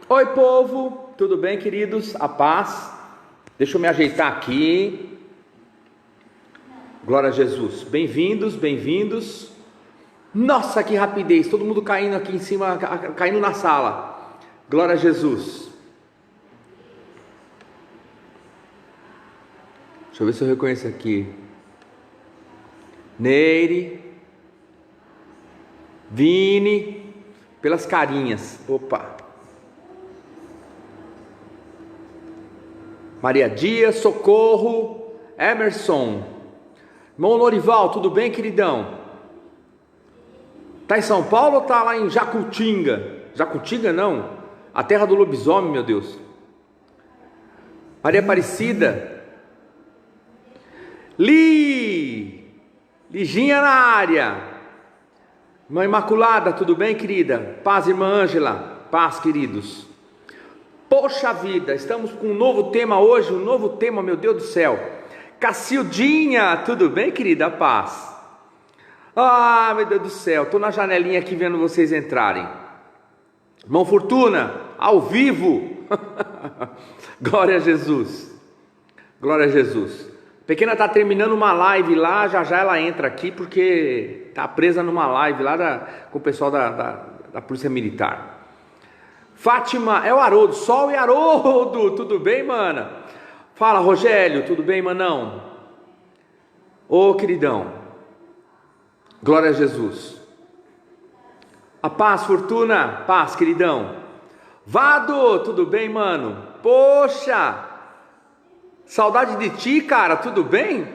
Oi, povo, tudo bem, queridos? A paz. Deixa eu me ajeitar aqui. Glória a Jesus. Bem-vindos, bem-vindos. Nossa, que rapidez! Todo mundo caindo aqui em cima, caindo na sala. Glória a Jesus. Deixa eu ver se eu reconheço aqui. Neire, Vini, pelas carinhas. Opa. Maria Dias, Socorro, Emerson. Irmão Lorival, tudo bem, queridão? Tá em São Paulo ou tá lá em Jacutinga? Jacutinga não, a terra do lobisomem, meu Deus. Maria Aparecida. Liginha na área. Irmã Imaculada, tudo bem, querida? Paz, irmã Ângela. Paz, queridos. Poxa vida, estamos com um novo tema hoje, um novo tema, meu Deus do céu. Cacildinha, tudo bem, querida? Paz. Ah, meu Deus do céu, estou na janelinha aqui vendo vocês entrarem. Irmão Fortuna, ao vivo. Glória a Jesus. Glória a Jesus. A pequena está terminando uma live lá, já ela entra aqui porque está presa numa live lá com o pessoal da Polícia Militar. Fátima, é o Haroldo, Sol e Haroldo, tudo bem, mana? Fala, Rogério, tudo bem, manão? Ô, queridão, glória a Jesus. A paz, Fortuna, paz, queridão. Vado, tudo bem, mano? Poxa, saudade de ti, cara, tudo bem?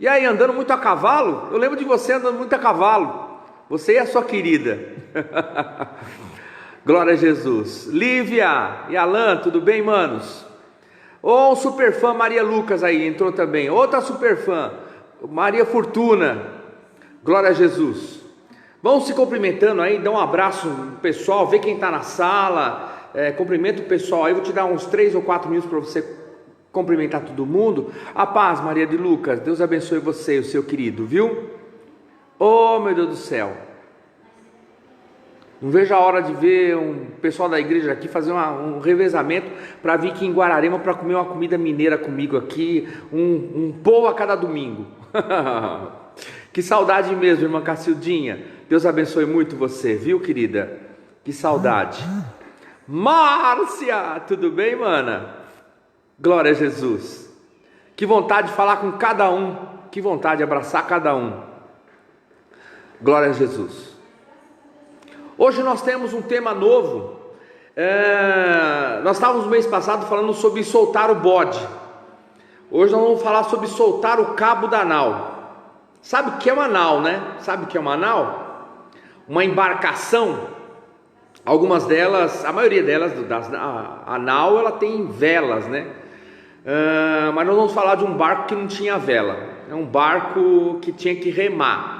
E aí, andando muito a cavalo? Eu lembro de você andando muito a cavalo, você e a sua querida. Glória a Jesus. Lívia e Alan, tudo bem, manos? Ô, um super fã, Maria Lucas aí, entrou também. Outra super fã, Maria Fortuna. Glória a Jesus. Vão se cumprimentando aí, dá um abraço no pessoal, vê quem está na sala, cumprimenta o pessoal aí, vou te dar uns 3 ou 4 minutos para você cumprimentar todo mundo. A paz, Maria de Lucas, Deus abençoe você e o seu querido, viu? Oh, meu Deus do céu. Não vejo a hora de ver um pessoal da igreja aqui fazer um revezamento para vir aqui em Guararema para comer uma comida mineira comigo aqui, um pão a cada domingo. Que saudade mesmo, irmã Cacildinha. Deus abençoe muito você, viu, querida? Que saudade. Márcia, tudo bem, mana? Glória a Jesus. Que vontade de falar com cada um, que vontade de abraçar cada um. Glória a Jesus. Hoje nós temos um tema novo. Nós estávamos no mês passado falando sobre soltar o bode. Hoje nós vamos falar sobre soltar o cabo da nau. Sabe o que é uma nau, né? Sabe o que é uma nau? Uma embarcação. Algumas delas, a maioria delas, a nau, ela tem velas, né? Mas nós vamos falar de um barco que não tinha vela. É um barco que tinha que remar.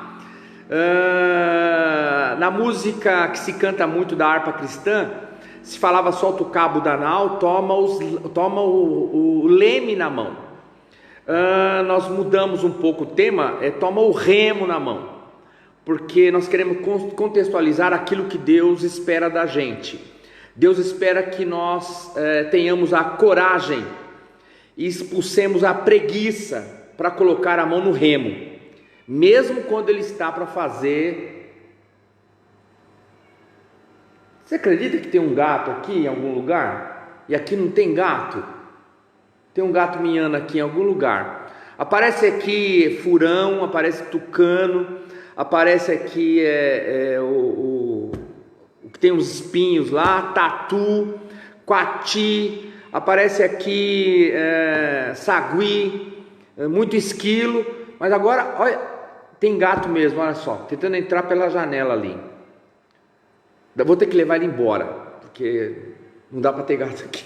Na música que se canta muito da harpa cristã, se falava solta o cabo da nau, toma o leme na mão. Nós mudamos um pouco o tema, toma o remo na mão, porque nós queremos contextualizar aquilo que Deus espera da gente. Deus espera que nós tenhamos a coragem e expulsemos a preguiça para colocar a mão no remo, mesmo quando ele está para fazer. Você acredita que tem um gato aqui em algum lugar? E aqui não tem gato? Tem um gato miando aqui em algum lugar. Aparece aqui furão, aparece tucano, aparece aqui o que tem uns espinhos lá, tatu, coati, aparece aqui sagui, muito esquilo. Mas agora, olha, tem gato mesmo, olha só, tentando entrar pela janela ali. Vou ter que levar ele embora, porque não dá para ter gato aqui.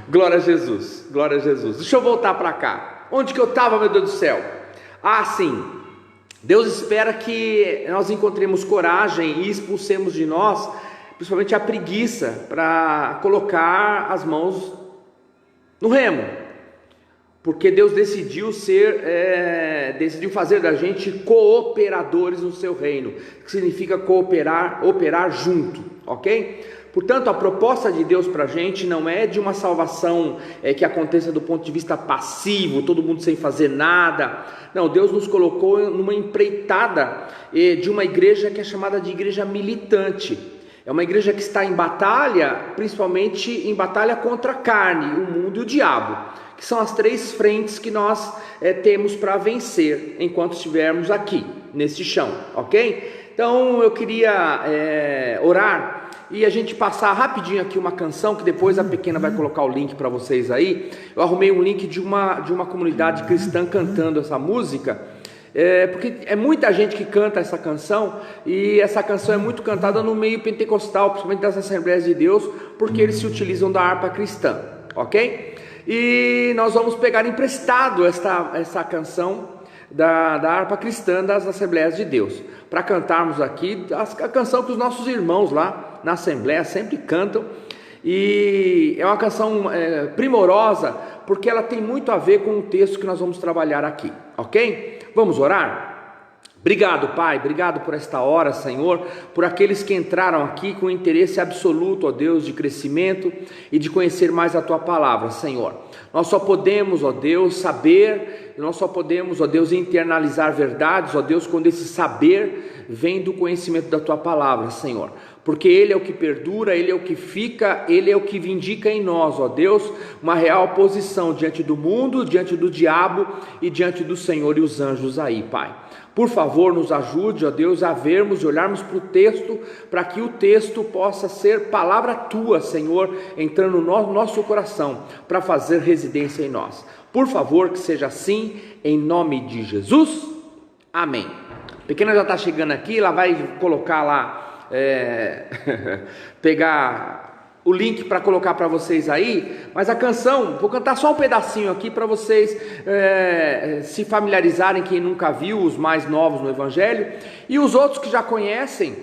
Glória a Jesus, glória a Jesus. Deixa eu voltar para cá. Onde que eu estava, meu Deus do céu? Ah, sim. Deus espera que nós encontremos coragem e expulsemos de nós, principalmente a preguiça, para colocar as mãos no remo. Porque Deus decidiu fazer da gente cooperadores no seu reino, que significa cooperar, operar junto, ok? Portanto, a proposta de Deus para a gente não é de uma salvação que aconteça do ponto de vista passivo, todo mundo sem fazer nada. Não, Deus nos colocou numa empreitada de uma igreja que é chamada de igreja militante. É uma igreja que está em batalha, principalmente em batalha contra a carne, o mundo e o diabo, que são as três frentes que nós temos para vencer enquanto estivermos aqui, nesse chão, ok? Então eu queria orar e a gente passar rapidinho aqui uma canção, que depois a pequena vai colocar o link para vocês aí. Eu arrumei um link de uma comunidade cristã cantando essa música, porque é muita gente que canta essa canção, e essa canção é muito cantada no meio pentecostal, principalmente das Assembleias de Deus, porque eles se utilizam da harpa cristã, ok? E nós vamos pegar emprestado essa canção da harpa cristã das Assembleias de Deus, para cantarmos aqui a canção que os nossos irmãos lá na Assembleia sempre cantam, e é uma canção primorosa, porque ela tem muito a ver com o texto que nós vamos trabalhar aqui, ok? Vamos orar? Obrigado, Pai, obrigado por esta hora, Senhor, por aqueles que entraram aqui com interesse absoluto, ó Deus, de crescimento e de conhecer mais a Tua palavra, Senhor. Nós só podemos, ó Deus, saber, nós só podemos, ó Deus, internalizar verdades, ó Deus, quando esse saber vem do conhecimento da Tua palavra, Senhor. Porque Ele é o que perdura, Ele é o que fica, Ele é o que vindica em nós, ó Deus, uma real posição diante do mundo, diante do diabo e diante do Senhor e os anjos aí, Pai. Por favor, nos ajude, ó Deus, a vermos e olharmos para o texto, para que o texto possa ser palavra Tua, Senhor, entrando no nosso coração, para fazer residência em nós. Por favor, que seja assim, em nome de Jesus. Amém. A pequena já está chegando aqui, ela vai colocar lá, pegar o link para colocar para vocês aí, mas a canção, vou cantar só um pedacinho aqui para vocês se familiarizarem, quem nunca viu, os mais novos no Evangelho, e os outros que já conhecem,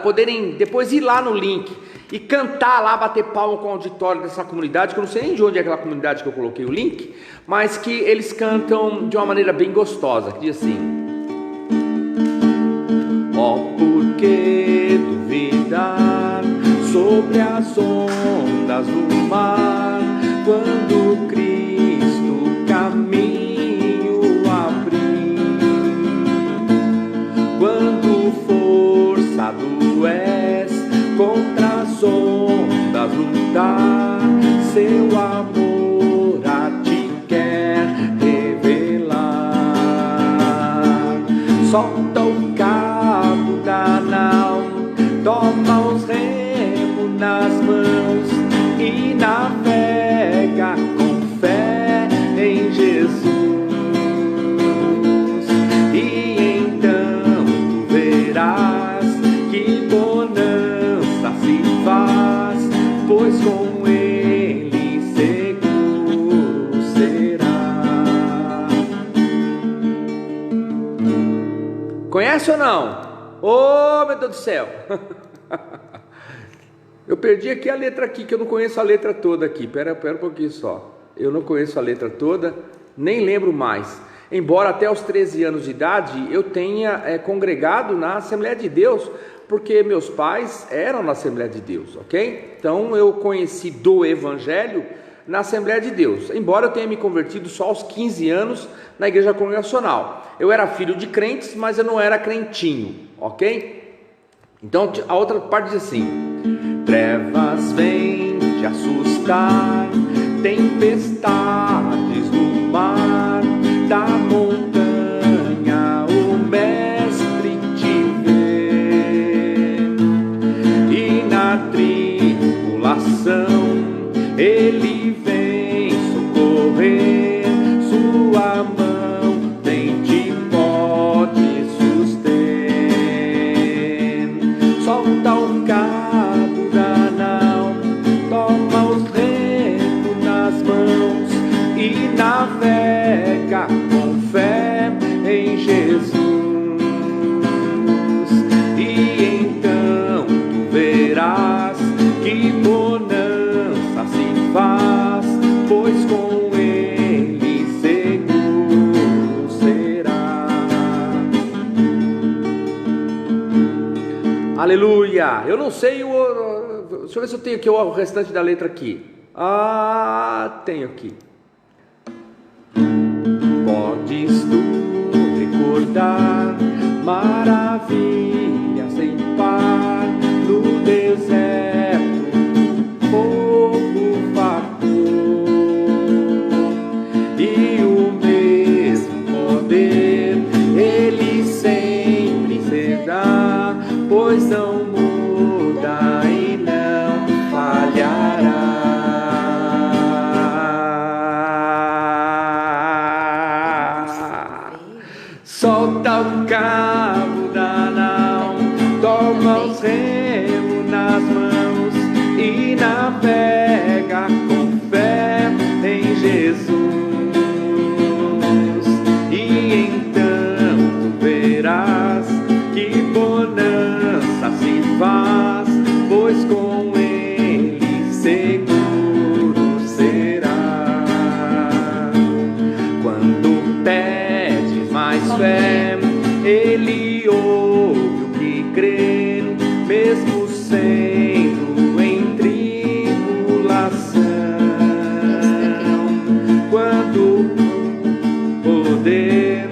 poderem depois ir lá no link e cantar lá, bater palma com o auditório dessa comunidade, que eu não sei nem de onde é aquela comunidade que eu coloquei o link, mas que eles cantam de uma maneira bem gostosa, que diz assim: ó, por que duvidar sobre as ondas do mar, quando Cristo caminho abrir, quando forçado és contra as ondas lutar, seu amor a ti quer revelar. Solta o cabo da nau, toma os remos nas mãos e navega com fé em Jesus. E então tu verás que bonança se faz, pois com Ele seguro será. Conhece ou não? Oh, meu Deus do céu! Eu perdi aqui a letra aqui, que eu não conheço a letra toda aqui. Pera um pouquinho só. Eu não conheço a letra toda, nem lembro mais. Embora até os 13 anos de idade eu tenha congregado na Assembleia de Deus, porque meus pais eram na Assembleia de Deus, ok? Então eu conheci do Evangelho na Assembleia de Deus, embora eu tenha me convertido só aos 15 anos na Igreja Congregacional. Eu era filho de crentes, mas eu não era crentinho, ok? Então a outra parte diz assim: trevas vêm te assustar, tempestades no mar, da montanha o mestre te vê, e na tribulação ele vem socorrer, sua mão tem te pode suster. Solta o cabo da nau, toma os remos nas mãos e navega com fé em Jesus. E então tu verás que bonança se faz, pois com Ele seguro será. Aleluia. Eu não sei deixa eu ver se eu tenho aqui o restante da letra aqui. Tenho aqui. Podes tu recordar maravilhas sem par no deserto, povo fartou, e o mesmo poder ele sempre será, pois não muda e não falhará. Solta o cabo da nau, toma os remos nas mãos e navega com fé em Jesus. E então tu verás que bonança se faz, pois com ele seguro será. Quando pedes mais fé, ele ouve o que crê, mesmo sendo em tribulação. Quando poder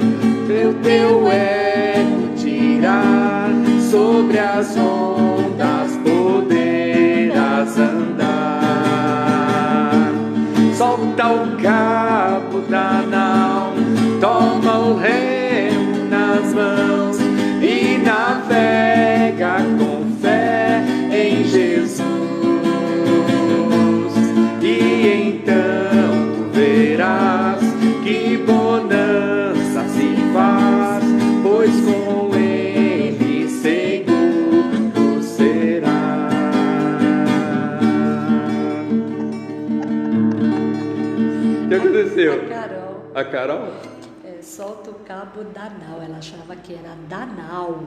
o teu ego tirar, sobre as ondas poderás andar. Solta o cabo da nau, toma o remo nas mãos e navega com fé em Jesus. E então tu verás que bonança se faz, pois com ele seguro será. O que aconteceu? A Carol? Solta o cabo da nau. Ela achava que era da nau.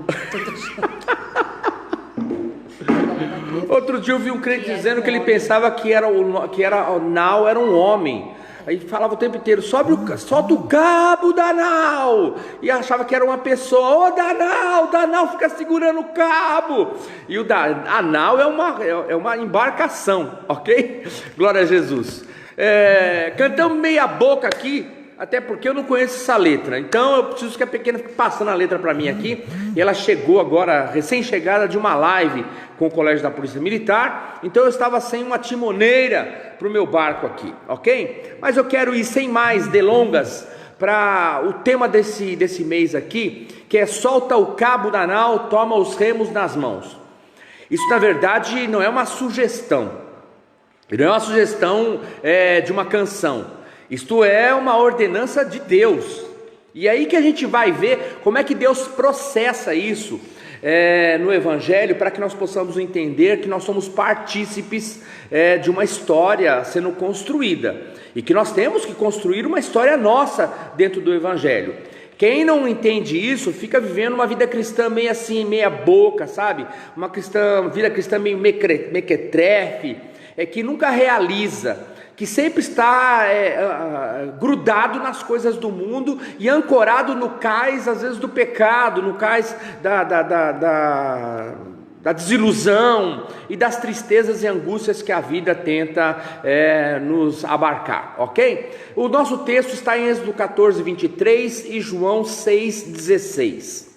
Outro dia eu vi um crente dizendo que ele pensava que o nau era um homem. Aí falava o tempo inteiro: solta o cabo da nau. E achava que era uma pessoa. Da nau fica segurando o cabo. E a nau é uma embarcação, ok? Glória a Jesus. Cantamos meia boca aqui, até porque eu não conheço essa letra. Então eu preciso que a pequena fique passando a letra para mim aqui. E ela chegou agora, recém-chegada de uma live com o Colégio da Polícia Militar. Então eu estava sem uma timoneira para o meu barco aqui, ok? Mas eu quero ir sem mais delongas para o tema desse mês aqui, que é: solta o cabo da nau, toma os remos nas mãos. Isso na verdade não é uma sugestão. Não é uma sugestão de uma canção. Isto é uma ordenança de Deus. E aí que a gente vai ver como é que Deus processa isso no Evangelho, para que nós possamos entender que nós somos partícipes de uma história sendo construída, e que nós temos que construir uma história nossa dentro do Evangelho. Quem não entende isso fica vivendo uma vida cristã meio assim, meia boca, sabe? Uma vida cristã meio mequetrefe, que nunca realiza, que sempre está grudado nas coisas do mundo e ancorado no cais, às vezes, do pecado, no cais da desilusão e das tristezas e angústias que a vida tenta nos abarcar, ok? O nosso texto está em Êxodo 14, 23 e João 6, 16.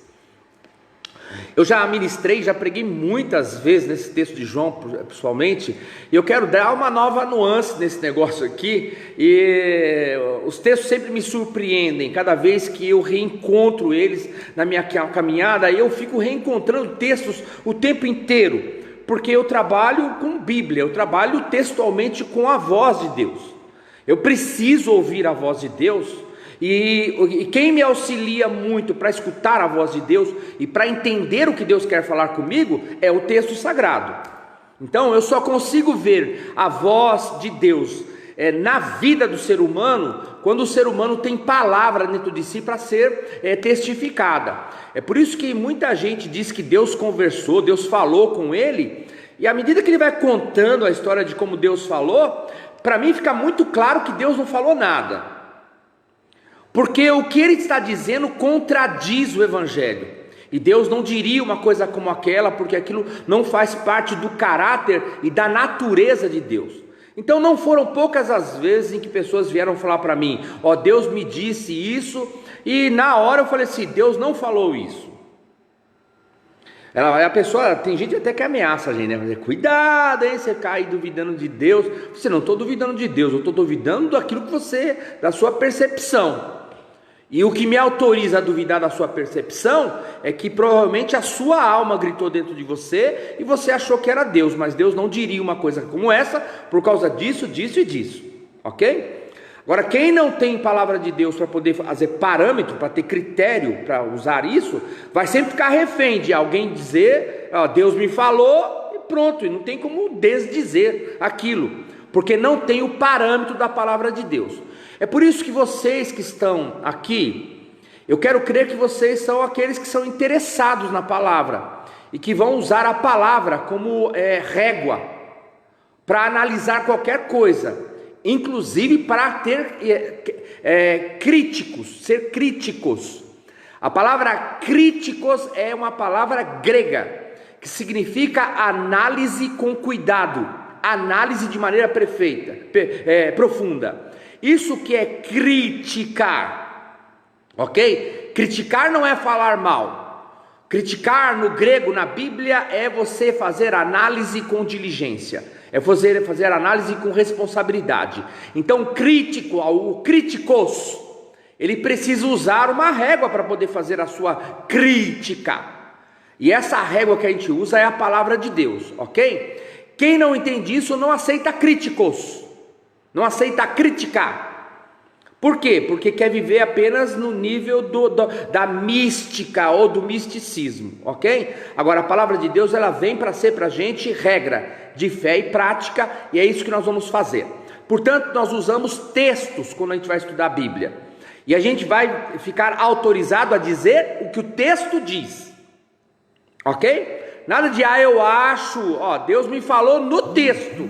Eu já ministrei, já preguei muitas vezes nesse texto de João, pessoalmente, e eu quero dar uma nova nuance nesse negócio aqui. E os textos sempre me surpreendem, cada vez que eu reencontro eles na minha caminhada. Eu fico reencontrando textos o tempo inteiro, porque eu trabalho com Bíblia, eu trabalho textualmente com a voz de Deus. Eu preciso ouvir a voz de Deus. E quem me auxilia muito para escutar a voz de Deus e para entender o que Deus quer falar comigo é o texto sagrado. Então eu só consigo ver a voz de Deus na vida do ser humano quando o ser humano tem palavra dentro de si para ser testificada. É por isso que muita gente diz que Deus conversou, Deus falou com ele, e à medida que ele vai contando a história de como Deus falou, para mim fica muito claro que Deus não falou nada. Porque o que ele está dizendo contradiz o Evangelho. E Deus não diria uma coisa como aquela, porque aquilo não faz parte do caráter e da natureza de Deus. Então não foram poucas as vezes em que pessoas vieram falar para mim: ó, Deus me disse isso, e na hora eu falei assim: Deus não falou isso. A pessoa, tem gente até que ameaça a gente, né? Cuidado, hein? Você cai duvidando de Deus. Você não estou duvidando de Deus, eu estou duvidando daquilo que você, da sua percepção. E o que me autoriza a duvidar da sua percepção é que provavelmente a sua alma gritou dentro de você e você achou que era Deus, mas Deus não diria uma coisa como essa por causa disso, disso e disso, ok? Agora, quem não tem palavra de Deus para poder fazer parâmetro, para ter critério para usar isso, vai sempre ficar refém de alguém dizer: ó, Deus me falou, e pronto, e não tem como desdizer aquilo, porque não tem o parâmetro da palavra de Deus. É por isso que vocês que estão aqui, eu quero crer que vocês são aqueles que são interessados na palavra e que vão usar a palavra como régua para analisar qualquer coisa, inclusive para ter críticos, ser críticos. A palavra críticos é uma palavra grega que significa análise com cuidado, análise de maneira profunda. Isso que é criticar, ok? Criticar não é falar mal. Criticar no grego, na Bíblia, é você fazer análise com diligência, é fazer análise com responsabilidade. Então, crítico, o críticos, ele precisa usar uma régua para poder fazer a sua crítica. E essa régua que a gente usa é a palavra de Deus, ok? Quem não entende isso não aceita críticos. Não aceita criticar. Por quê? Porque quer viver apenas no nível da mística ou do misticismo, ok? Agora a palavra de Deus, ela vem para ser para a gente regra de fé e prática, e é isso que nós vamos fazer. Portanto, nós usamos textos quando a gente vai estudar a Bíblia, e a gente vai ficar autorizado a dizer o que o texto diz, ok? Nada de eu acho, Deus me falou no texto,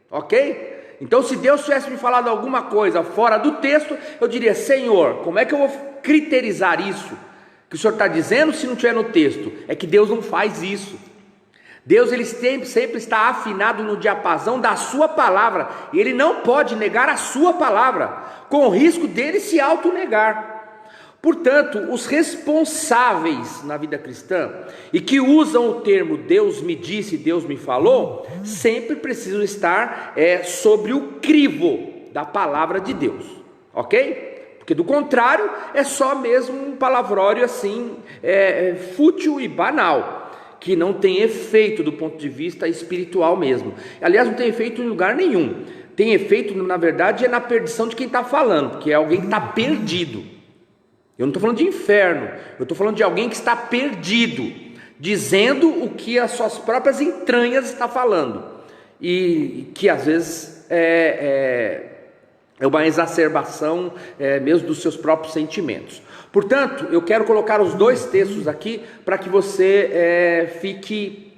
ok? Então, se Deus tivesse me falado alguma coisa fora do texto, eu diria: Senhor, como é que eu vou criterizar isso que o Senhor está dizendo se não estiver no texto? É que Deus não faz isso. Deus, ele sempre está afinado no diapasão da sua palavra, e ele não pode negar a sua palavra, com o risco dele se autonegar. Portanto, os responsáveis na vida cristã e que usam o termo Deus me disse, Deus me falou, sempre precisam estar sobre o crivo da palavra de Deus, ok? Porque do contrário é só mesmo um palavrório assim, fútil e banal, que não tem efeito do ponto de vista espiritual mesmo. Aliás, não tem efeito em lugar nenhum. Tem efeito, na verdade, na perdição de quem está falando, porque é alguém que está perdido. Eu não estou falando de inferno, eu estou falando de alguém que está perdido, dizendo o que as suas próprias entranhas está falando, e que às vezes é uma exacerbação mesmo dos seus próprios sentimentos. Portanto, eu quero colocar os dois textos aqui para que você fique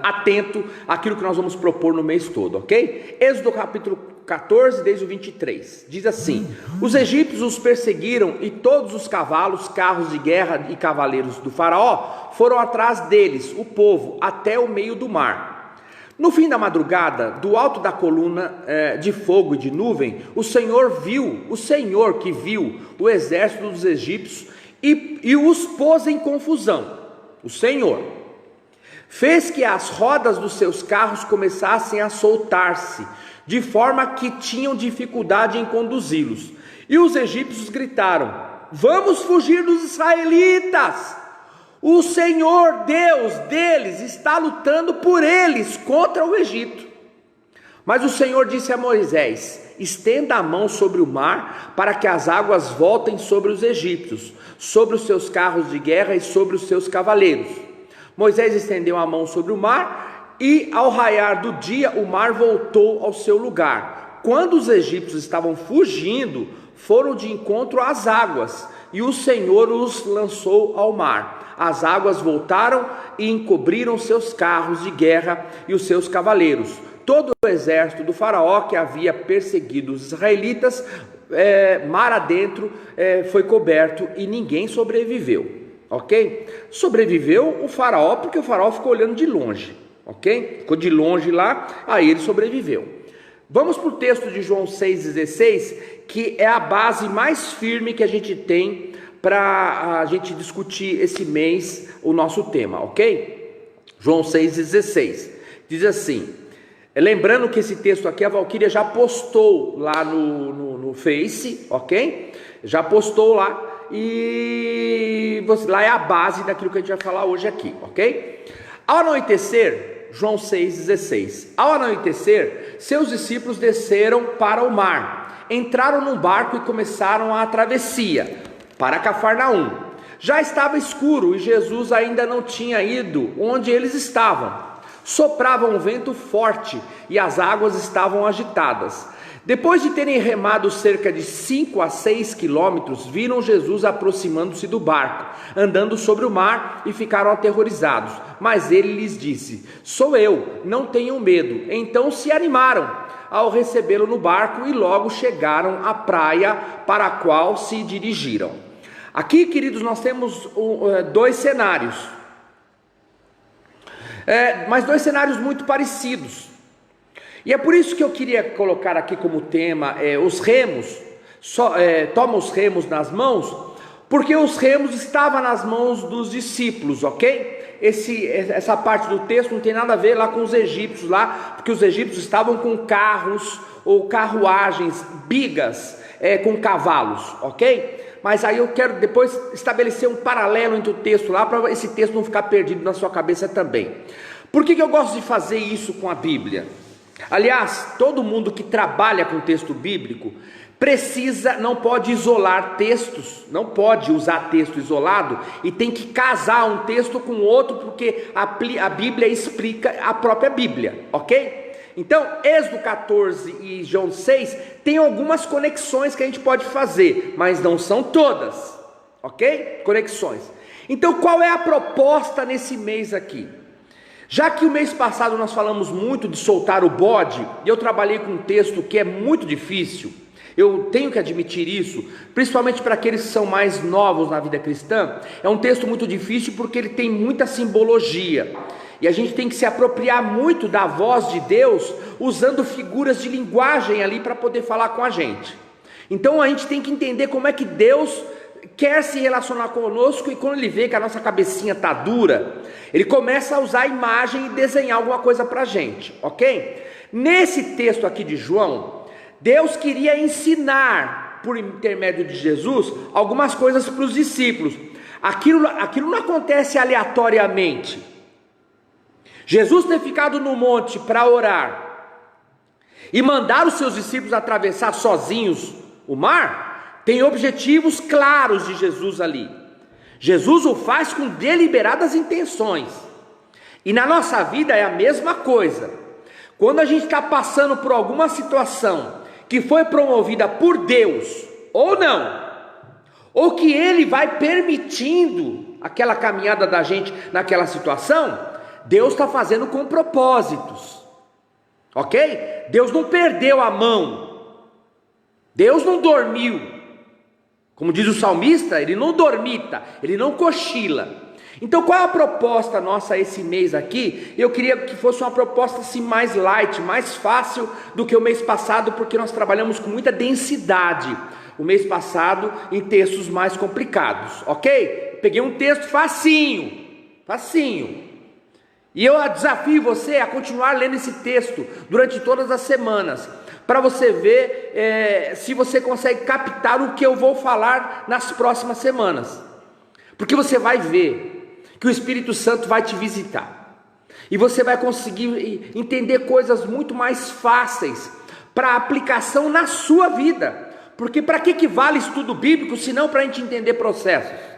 atento àquilo que nós vamos propor no mês todo, ok? Êxodo capítulo 14, desde o 23, diz assim: os egípcios os perseguiram e todos os cavalos, carros de guerra e cavaleiros do faraó foram atrás deles, o povo, até o meio do mar. No fim da madrugada, do alto da coluna de fogo e de nuvem, o Senhor que viu o exército dos egípcios e os pôs em confusão. O Senhor fez que as rodas dos seus carros começassem a soltar-se, de forma que tinham dificuldade em conduzi-los. E os egípcios gritaram: vamos fugir dos israelitas! O Senhor Deus deles está lutando por eles contra o Egito. Mas o Senhor disse a Moisés: estenda a mão sobre o mar, para que as águas voltem sobre os egípcios, sobre os seus carros de guerra e sobre os seus cavaleiros. Moisés estendeu a mão sobre o mar, e ao raiar do dia o mar voltou ao seu lugar. Quando os egípcios estavam fugindo, foram de encontro às águas, e o Senhor os lançou ao mar. As águas voltaram e encobriram seus carros de guerra e os seus cavaleiros. Todo o exército do faraó que havia perseguido os israelitas, mar adentro, foi coberto e ninguém sobreviveu. ok? Sobreviveu o faraó, porque o faraó ficou olhando de longe, ok? Ficou de longe lá, aí ele sobreviveu. Vamos para o texto de João 6,16, que é a base mais firme que a gente tem para a gente discutir esse mês o nosso tema, ok? João 6,16 diz assim, lembrando que esse texto aqui a Valquíria já postou lá no Face, ok? Já postou lá, e lá é a base daquilo que a gente vai falar hoje aqui, ok? Ao anoitecer, João 6,16, ao anoitecer, seus discípulos desceram para o mar, entraram num barco e começaram a travessia para Cafarnaum. Já estava escuro e Jesus ainda não tinha ido onde eles estavam. Soprava um vento forte e as águas estavam agitadas. Depois de terem remado cerca de 5 a 6 quilômetros, viram Jesus aproximando-se do barco, andando sobre o mar, e ficaram aterrorizados. Mas ele lhes disse: sou eu, não tenham medo. Então se animaram ao recebê-lo no barco e logo chegaram à praia para a qual se dirigiram. Aqui, queridos, nós temos dois cenários, mas dois cenários muito parecidos. E é por isso que eu queria colocar aqui como tema os remos, toma os remos nas mãos, porque os remos estavam nas mãos dos discípulos, ok? Essa parte do texto não tem nada a ver lá com os egípcios lá, porque os egípcios estavam com carros ou carruagens, bigas, com cavalos, ok? Mas aí eu quero depois estabelecer um paralelo entre o texto lá, para esse texto não ficar perdido na sua cabeça também. Por que eu gosto de fazer isso com a Bíblia? Aliás, todo mundo que trabalha com texto bíblico não pode isolar textos, não pode usar texto isolado e tem que casar um texto com outro, porque a Bíblia explica a própria Bíblia, ok? Então, Êxodo 14 e João 6 tem algumas conexões que a gente pode fazer, mas não são todas, ok? Conexões. Então, qual é a proposta nesse mês aqui? Já que o mês passado nós falamos muito de soltar o bode, e eu trabalhei com um texto que é muito difícil, eu tenho que admitir isso, principalmente para aqueles que são mais novos na vida cristã, é um texto muito difícil porque ele tem muita simbologia, e a gente tem que se apropriar muito da voz de Deus, usando figuras de linguagem ali para poder falar com a gente. Então a gente tem que entender como é que Deus quer se relacionar conosco, e quando ele vê que a nossa cabecinha está dura, ele começa a usar a imagem e desenhar alguma coisa para a gente, ok? Nesse texto aqui de João, Deus queria ensinar, por intermédio de Jesus, algumas coisas para os discípulos. Aquilo não acontece aleatoriamente. Jesus ter ficado no monte para orar e mandar os seus discípulos atravessar sozinhos o mar, tem objetivos claros de Jesus ali. Jesus o faz com deliberadas intenções, e na nossa vida é a mesma coisa. Quando a gente está passando por alguma situação que foi promovida por Deus, ou não, ou que Ele vai permitindo aquela caminhada da gente naquela situação, Deus está fazendo com propósitos, ok? Deus não perdeu a mão, Deus não dormiu, como diz o salmista, Ele não dormita, Ele não cochila. Então qual é a proposta nossa esse mês aqui? Eu queria que fosse uma proposta assim mais light, mais fácil do que o mês passado, porque nós trabalhamos com muita densidade o mês passado em textos mais complicados, ok? Peguei um texto facinho, e eu desafio você a continuar lendo esse texto durante todas as semanas, para você ver se você consegue captar o que eu vou falar nas próximas semanas, porque você vai ver que o Espírito Santo vai te visitar, e você vai conseguir entender coisas muito mais fáceis para aplicação na sua vida, porque para que vale estudo bíblico, se não para a gente entender processos?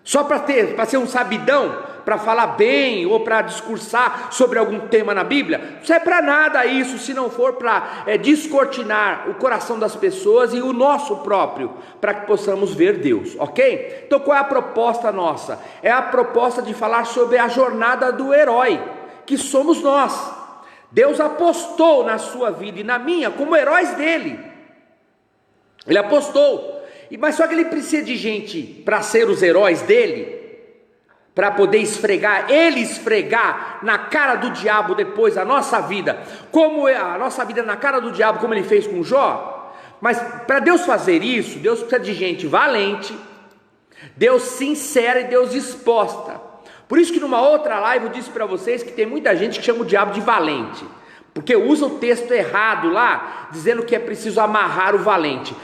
Só para ser um sabidão, para falar bem ou para discursar sobre algum tema na Bíblia? Não serve para nada isso, se não for para descortinar o coração das pessoas e o nosso próprio, para que possamos ver Deus, ok? Então qual é a proposta nossa? É a proposta de falar sobre a jornada do herói, que somos nós. Deus apostou na sua vida e na minha como heróis dele. Ele apostou. Mas só que ele precisa de gente para ser os heróis dele, para poder esfregar na cara do diabo depois a nossa vida, como é a nossa vida na cara do diabo, como ele fez com Jó. Mas para Deus fazer isso, Deus precisa de gente valente, Deus sincera e Deus disposta. Por isso que numa outra live eu disse para vocês que tem muita gente que chama o diabo de valente, porque usa o texto errado lá, dizendo que é preciso amarrar o valente.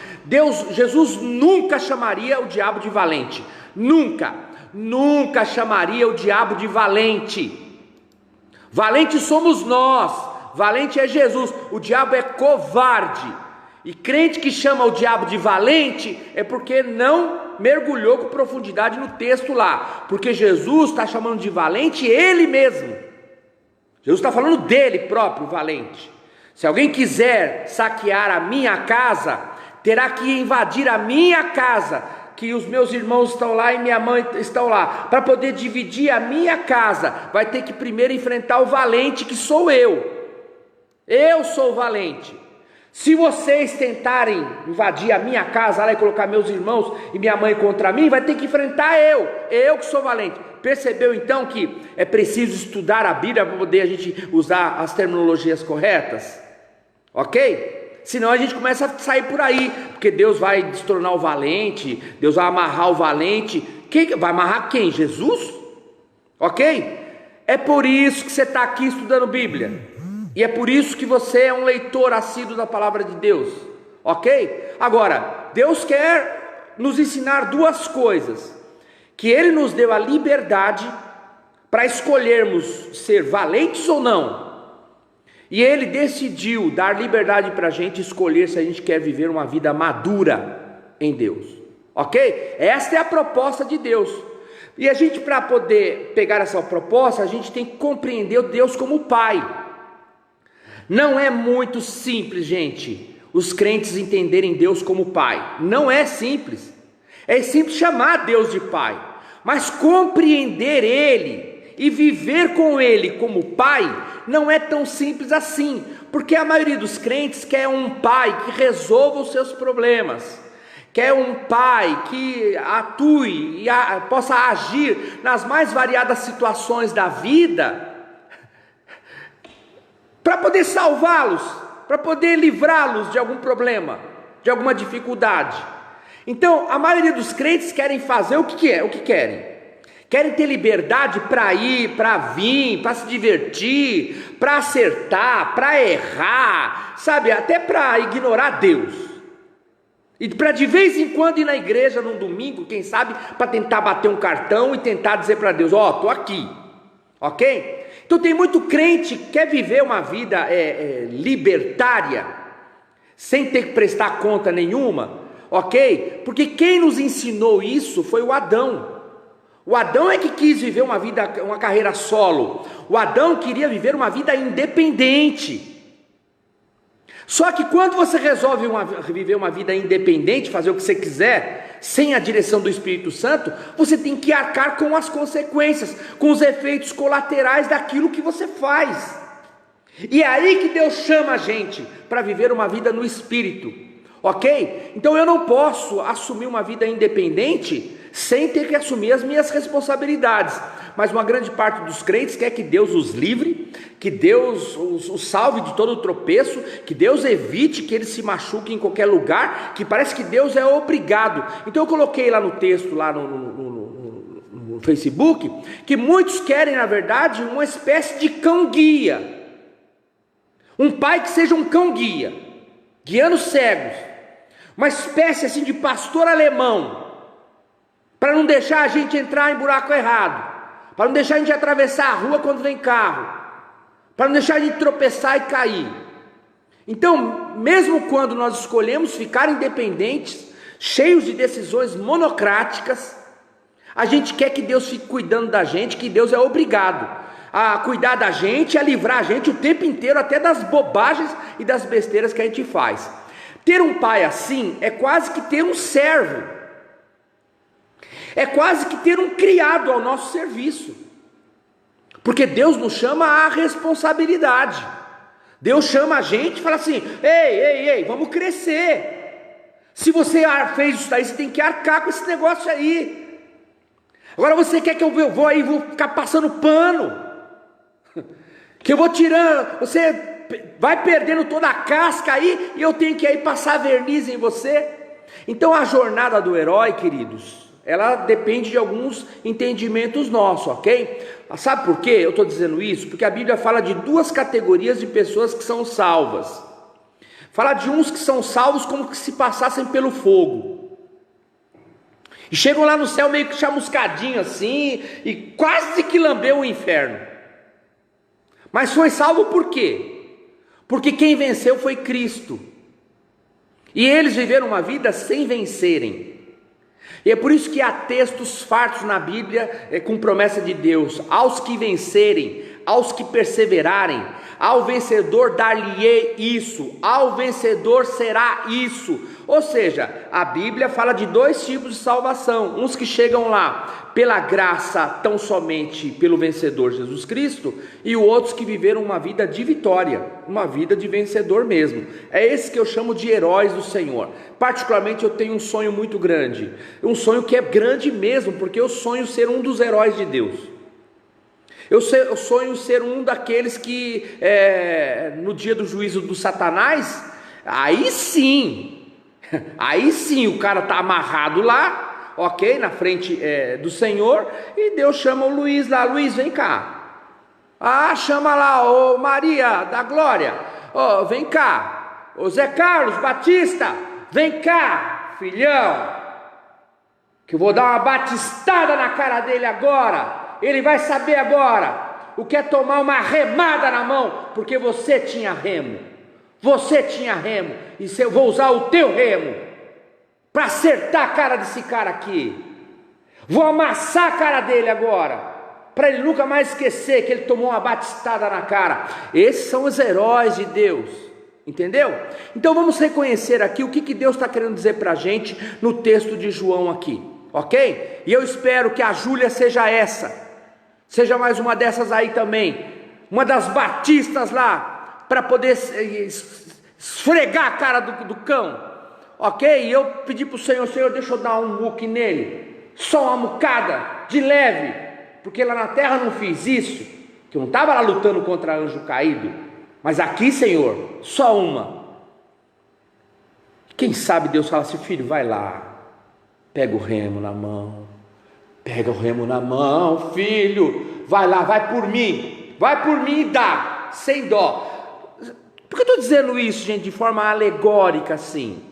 Jesus nunca chamaria o diabo de valente, nunca chamaria o diabo de valente. Valente somos nós, valente é Jesus, o diabo é covarde. E crente que chama o diabo de valente é porque não mergulhou com profundidade no texto lá, porque Jesus está chamando de valente ele mesmo. Jesus está falando dele próprio, valente. Se alguém quiser saquear a minha casa, terá que invadir a minha casa, que os meus irmãos estão lá e minha mãe estão lá, para poder dividir a minha casa, vai ter que primeiro enfrentar o valente que sou eu. Eu sou o valente. Se vocês tentarem invadir a minha casa lá e colocar meus irmãos e minha mãe contra mim, vai ter que enfrentar eu que sou valente. Percebeu então que é preciso estudar a Bíblia para poder a gente usar as terminologias corretas? Ok? Senão a gente começa a sair por aí, porque Deus vai destronar o valente, Deus vai amarrar o valente. Vai amarrar quem? Jesus? Ok? É por isso que você está aqui estudando Bíblia. E é por isso que você é um leitor assíduo da palavra de Deus, ok? Agora, Deus quer nos ensinar duas coisas: que Ele nos deu a liberdade para escolhermos ser valentes ou não, e Ele decidiu dar liberdade para a gente escolher se a gente quer viver uma vida madura em Deus, ok? Esta é a proposta de Deus. E a gente, para poder pegar essa proposta, a gente tem que compreender Deus como Pai. Não é muito simples, gente, os crentes entenderem Deus como Pai. Não é simples. É simples chamar Deus de Pai, mas compreender Ele e viver com Ele como Pai não é tão simples assim, porque a maioria dos crentes quer um Pai que resolva os seus problemas, quer um Pai que atue e possa agir nas mais variadas situações da vida, para poder salvá-los, para poder livrá-los de algum problema, de alguma dificuldade. Então, a maioria dos crentes querem fazer o que querem. Querem ter liberdade para ir, para vir, para se divertir, para acertar, para errar, sabe, até para ignorar Deus. E para de vez em quando ir na igreja num domingo, quem sabe, para tentar bater um cartão e tentar dizer para Deus: ó, estou aqui, ok? Então tem muito crente que quer viver uma vida libertária, sem ter que prestar conta nenhuma, ok? Porque quem nos ensinou isso foi o Adão. O Adão é que quis viver uma carreira solo. O Adão queria viver uma vida independente. Só que quando você resolve viver uma vida independente, fazer o que você quiser, sem a direção do Espírito Santo, você tem que arcar com as consequências, com os efeitos colaterais daquilo que você faz. E é aí que Deus chama a gente para viver uma vida no Espírito, ok? Então eu não posso assumir uma vida independente sem ter que assumir as minhas responsabilidades. Mas uma grande parte dos crentes quer que Deus os livre, que Deus os salve de todo o tropeço, que Deus evite que eles se machuquem em qualquer lugar, que parece que Deus é obrigado. Então eu coloquei lá no texto, lá no Facebook, que muitos querem, na verdade, uma espécie de cão-guia. Um pai que seja um cão-guia, guiando cegos, uma espécie assim de pastor alemão, para não deixar a gente entrar em buraco errado, para não deixar a gente atravessar a rua quando vem carro, para não deixar a gente tropeçar e cair. Então, mesmo quando nós escolhemos ficar independentes, cheios de decisões monocráticas, a gente quer que Deus fique cuidando da gente, que Deus é obrigado a cuidar da gente, a livrar a gente o tempo inteiro, até das bobagens e das besteiras que a gente faz. Ter um pai assim é quase que ter um servo. É quase que ter um criado ao nosso serviço, porque Deus nos chama à responsabilidade. Deus chama a gente e fala assim: ei, vamos crescer. Se você fez isso daí, você tem que arcar com esse negócio aí. Agora você quer que eu vou aí, vou ficar passando pano, que eu vou tirando, você vai perdendo toda a casca aí, e eu tenho que aí passar verniz em você. Então a jornada do herói, queridos, ela depende de alguns entendimentos nossos, ok? Sabe por quê eu estou dizendo isso? Porque a Bíblia fala de duas categorias de pessoas que são salvas. Fala de uns que são salvos como que se passassem pelo fogo, e chegam lá no céu meio que chamuscadinho assim, e quase que lambeu o inferno. Mas foi salvo por quê? Porque quem venceu foi Cristo, e eles viveram uma vida sem vencerem. E é por isso que há textos fartos na Bíblia com promessa de Deus: aos que vencerem, aos que perseverarem, ao vencedor dar-lhe-ei isso, ao vencedor será isso. Ou seja, a Bíblia fala de dois tipos de salvação: uns que chegam lá pela graça tão somente pelo vencedor Jesus Cristo, e outros que viveram uma vida de vitória, uma vida de vencedor mesmo. É esse que eu chamo de heróis do Senhor. Particularmente eu tenho um sonho muito grande, um sonho que é grande mesmo, porque eu sonho ser um dos heróis de Deus. Eu sonho ser um daqueles que no dia do juízo do Satanás, aí sim o cara está amarrado lá, ok, na frente do Senhor, e Deus chama o Luiz lá: Luiz, vem cá. Chama lá, ô Maria da Glória, vem cá. Ô Zé Carlos Batista, vem cá, filhão, que eu vou dar uma batistada na cara dele agora. Ele vai saber agora o que é tomar uma remada na mão, porque você tinha remo, e eu vou usar o teu remo para acertar a cara desse cara aqui. Vou amassar a cara dele agora, para ele nunca mais esquecer que ele tomou uma batistada na cara. Esses são os heróis de Deus, entendeu? Então vamos reconhecer aqui o que Deus está querendo dizer para a gente no texto de João aqui, ok? E eu espero que a Júlia seja mais uma dessas aí também, uma das batistas lá, para poder esfregar a cara do cão, ok? E eu pedi para o Senhor: Senhor, deixa eu dar um muque nele, só uma mucada, de leve, porque lá na terra eu não fiz isso, que eu não estava lá lutando contra anjo caído, mas aqui, Senhor, só uma. Quem sabe Deus fala assim: filho, vai lá, pega o remo na mão, filho, vai lá, vai por mim e dá, sem dó. Por que eu estou dizendo isso, gente, de forma alegórica assim?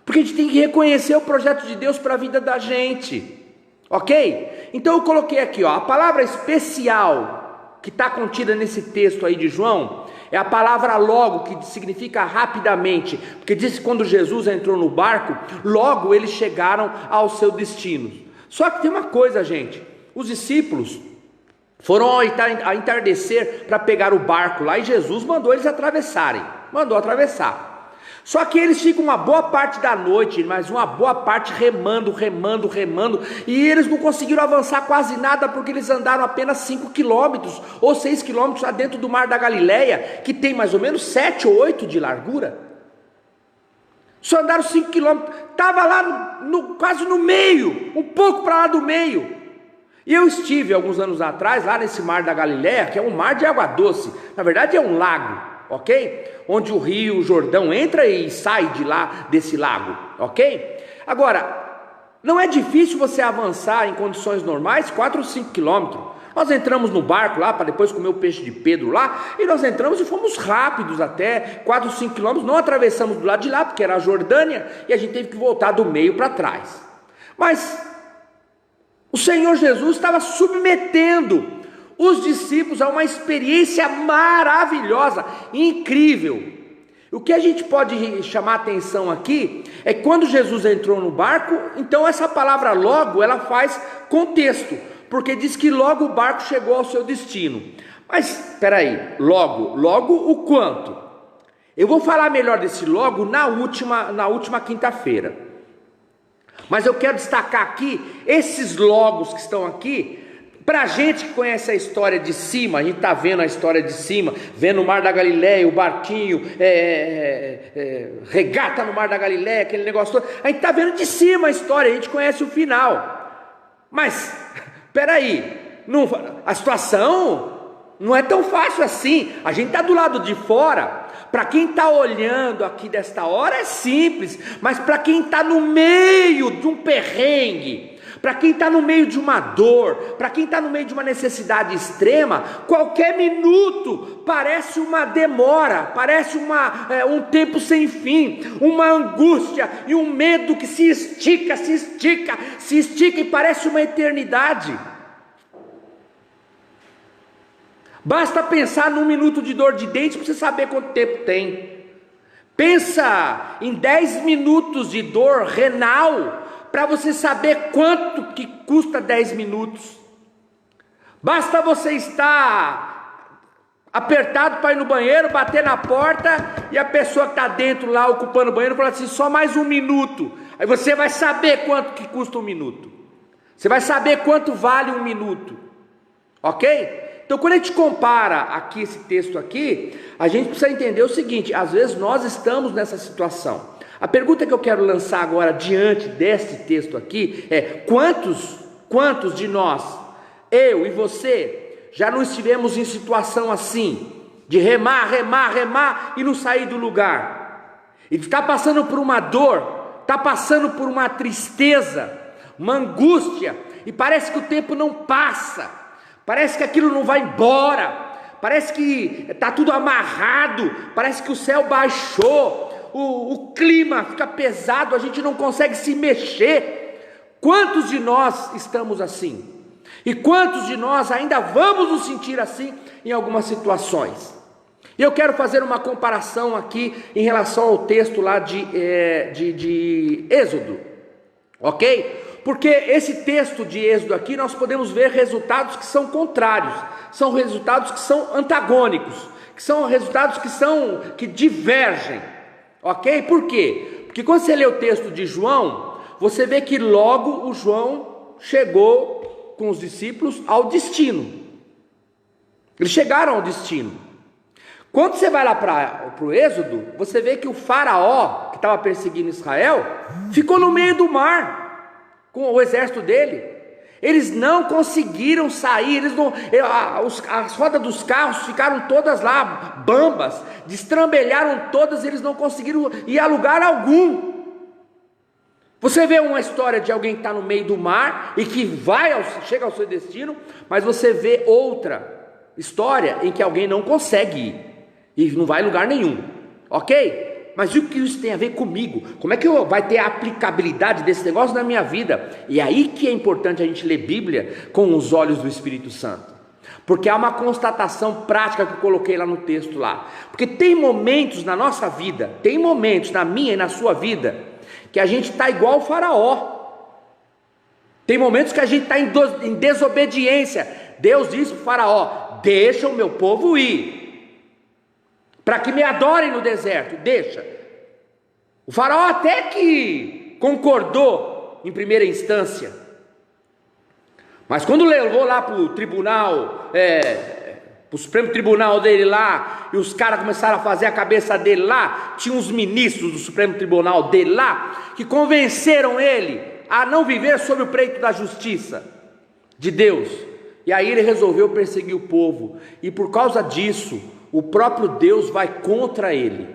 Porque a gente tem que reconhecer o projeto de Deus para a vida da gente, ok? Então eu coloquei aqui, a palavra especial que está contida nesse texto aí de João, é a palavra logo, que significa rapidamente, porque diz que quando Jesus entrou no barco, logo eles chegaram ao seu destino. Só que tem uma coisa, gente, os discípulos foram a entardecer para pegar o barco lá, e Jesus mandou eles atravessar. Só que eles ficam uma boa parte da noite, mas uma boa parte remando, e eles não conseguiram avançar quase nada, porque eles andaram apenas 5 quilômetros, ou 6 quilômetros lá dentro do mar da Galileia, que tem mais ou menos 7 ou 8 de largura. Só andaram 5 quilômetros, estava lá quase no meio, um pouco para lá do meio. E eu estive alguns anos atrás lá nesse mar da Galileia, que é um mar de água doce, na verdade é um lago, ok? Onde o rio Jordão entra e sai de lá desse lago, ok? Agora, não é difícil você avançar em condições normais 4 ou 5 quilômetros. Nós entramos no barco lá, para depois comer o peixe de Pedro lá, e nós entramos e fomos rápidos até 4 ou 5 quilômetros, não atravessamos do lado de lá, porque era a Jordânia, e a gente teve que voltar do meio para trás. Mas o Senhor Jesus estava submetendo os discípulos a uma experiência maravilhosa, incrível. O que a gente pode chamar a atenção aqui, é que quando Jesus entrou no barco, então essa palavra logo, ela faz contexto, porque diz que logo o barco chegou ao seu destino. Mas, espera aí, logo o quanto? Eu vou falar melhor desse logo na última quinta-feira. Mas eu quero destacar aqui, esses logos que estão aqui, Para a gente que conhece a história de cima, a gente está vendo a história de cima, vendo o Mar da Galileia, o barquinho, regata no Mar da Galileia, aquele negócio todo. A gente está vendo de cima a história, a gente conhece o final. Mas, peraí, a situação não é tão fácil assim. A gente está do lado de fora. Para quem está olhando aqui desta hora é simples, mas para quem está no meio de um perrengue, para quem está no meio de uma dor, para quem está no meio de uma necessidade extrema, qualquer minuto parece uma demora, parece um tempo sem fim, uma angústia e um medo que se estica e parece uma eternidade. Basta pensar num minuto de dor de dente para você saber quanto tempo tem. Pensa em 10 minutos de dor renal para você saber quanto que custa 10 minutos. Basta você estar apertado para ir no banheiro, bater na porta e a pessoa que está dentro lá ocupando o banheiro fala assim, só mais 1 minuto. Aí você vai saber quanto que custa 1 minuto. Você vai saber quanto vale 1 minuto. Ok? Então quando a gente compara aqui esse texto aqui, a gente precisa entender o seguinte, às vezes nós estamos nessa situação. A pergunta que eu quero lançar agora diante deste texto aqui é, quantos de nós, eu e você, já não estivemos em situação assim, de remar e não sair do lugar, e está passando por uma dor, está passando por uma tristeza, uma angústia, e parece que o tempo não passa, parece que aquilo não vai embora, parece que está tudo amarrado, parece que o céu baixou, o clima fica pesado, a gente não consegue se mexer. Quantos de nós estamos assim? E quantos de nós ainda vamos nos sentir assim em algumas situações? E eu quero fazer uma comparação aqui em relação ao texto lá de Êxodo, ok? Porque esse texto de Êxodo aqui nós podemos ver resultados que são contrários, são resultados que são antagônicos, que são resultados que divergem, ok? Por quê? Porque quando você lê o texto de João, você vê que logo o João chegou com os discípulos ao destino, eles chegaram ao destino. Quando você vai lá para o Êxodo, você vê que o faraó, que estava perseguindo Israel, ficou no meio do mar, com o exército dele. Eles não conseguiram sair, as rodas dos carros ficaram todas lá, bambas, destrambelharam todas, eles não conseguiram ir a lugar algum. Você vê uma história de alguém que está no meio do mar, e que chega ao seu destino, mas você vê outra história em que alguém não consegue ir, e não vai a lugar nenhum, ok? Mas o que isso tem a ver comigo? Como é que vai ter a aplicabilidade desse negócio na minha vida? E é aí que é importante a gente ler Bíblia com os olhos do Espírito Santo. Porque há uma constatação prática que eu coloquei lá no texto lá. Porque tem momentos na nossa vida, tem momentos na minha e na sua vida, que a gente está igual o faraó. Tem momentos que a gente está em desobediência. Deus disse para o faraó, deixa o meu povo ir, para que me adorem no deserto, deixa. O faraó até que concordou em primeira instância, mas quando levou lá para o tribunal, para o Supremo Tribunal dele lá, e os caras começaram a fazer a cabeça dele lá, tinha uns ministros do Supremo Tribunal dele lá, que convenceram ele a não viver sob o preito da justiça de Deus, e aí ele resolveu perseguir o povo, e por causa disso, o próprio Deus vai contra ele,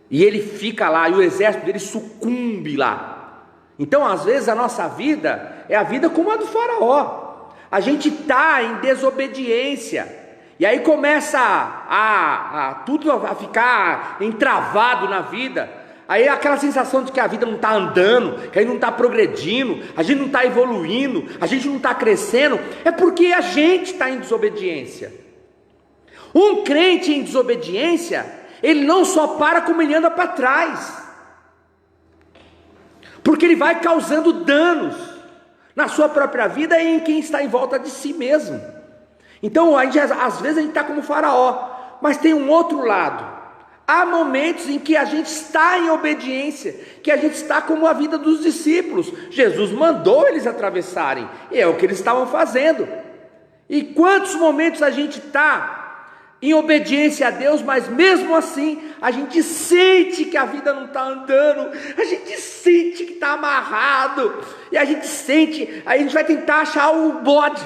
e ele fica lá, e o exército dele sucumbe lá. Então às vezes a nossa vida é a vida como a do faraó, a gente está em desobediência, e aí começa tudo a ficar entravado na vida, aí aquela sensação de que a vida não está andando, que a gente não está progredindo, a gente não está evoluindo, a gente não está crescendo, é porque a gente está em desobediência. Um crente em desobediência, ele não só para, como ele anda para trás, porque ele vai causando danos na sua própria vida e em quem está em volta de si mesmo. Então às vezes a gente está como faraó, mas tem um outro lado. Há momentos em que a gente está em obediência, que a gente está como a vida dos discípulos. Jesus mandou eles atravessarem, e é o que eles estavam fazendo. E quantos momentos a gente está em obediência a Deus, mas mesmo assim a gente sente que a vida não está andando, a gente sente que está amarrado, e a gente sente, aí a gente vai tentar achar o bode,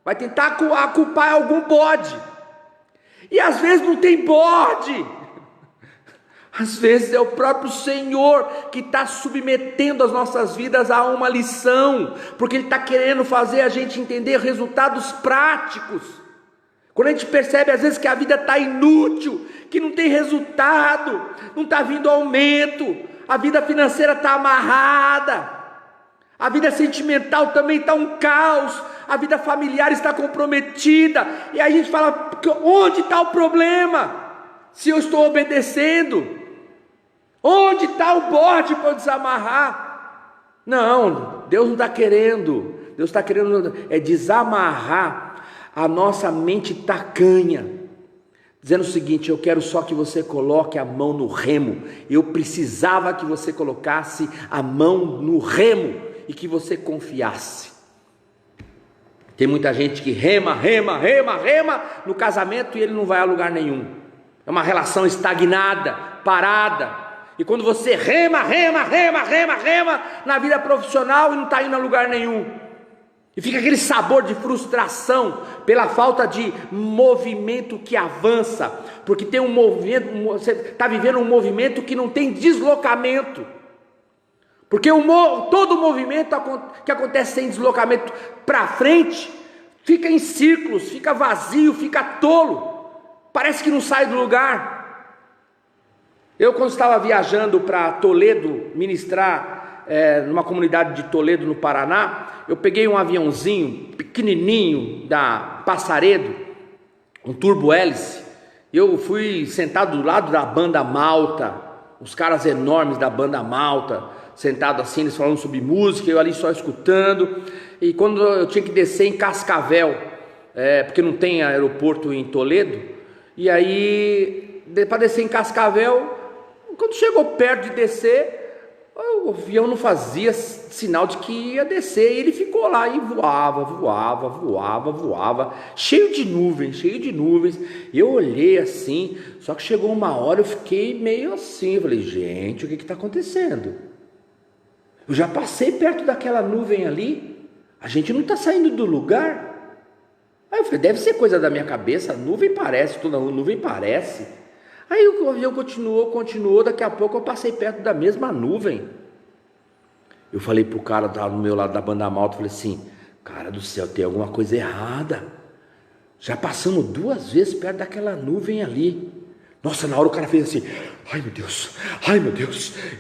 vai tentar culpar algum bode, e às vezes não tem bode. Às vezes é o próprio Senhor que está submetendo as nossas vidas a uma lição, porque Ele está querendo fazer a gente entender resultados práticos. Quando a gente percebe às vezes que a vida está inútil, que não tem resultado, não está vindo aumento, a vida financeira está amarrada, a vida sentimental também está um caos, a vida familiar está comprometida, e aí a gente fala, onde está o problema? Se eu estou obedecendo, onde está o bode para eu desamarrar? Não, Deus não está querendo, Deus está querendo desamarrar a nossa mente tacanha, dizendo o seguinte: eu quero só que você coloque a mão no remo. Eu precisava que você colocasse a mão no remo e que você confiasse. Tem muita gente que rema no casamento e ele não vai a lugar nenhum. É uma relação estagnada, parada. E quando você rema na vida profissional e não está indo a lugar nenhum, e fica aquele sabor de frustração pela falta de movimento que avança, porque tem um movimento, você está vivendo um movimento que não tem deslocamento, porque todo movimento que acontece sem deslocamento para frente, fica em círculos, fica vazio, fica tolo, parece que não sai do lugar. Eu, quando estava viajando para Toledo, ministrar numa comunidade de Toledo, no Paraná, eu peguei um aviãozinho pequenininho da Passaredo, um turbo hélice. Eu fui sentado do lado da banda Malta, os caras enormes da banda Malta, sentado assim, eles falando sobre música, eu ali só escutando. E quando eu tinha que descer em Cascavel, porque não tem aeroporto em Toledo, e aí para descer em Cascavel, quando chegou perto de descer, o avião não fazia sinal de que ia descer, e ele ficou lá e voava, cheio de nuvens, e eu olhei assim, só que chegou uma hora, eu fiquei meio assim, eu falei, gente, o que está acontecendo? Eu já passei perto daquela nuvem ali, a gente não está saindo do lugar. Aí eu falei, deve ser coisa da minha cabeça, a nuvem parece, toda nuvem parece. Aí o avião continuou, daqui a pouco eu passei perto da mesma nuvem. Eu falei pro cara que estava no meu lado da banda Malta, falei assim, cara do céu, tem alguma coisa errada. Já passamos 2 vezes perto daquela nuvem ali. Nossa, na hora o cara fez assim, ai meu Deus.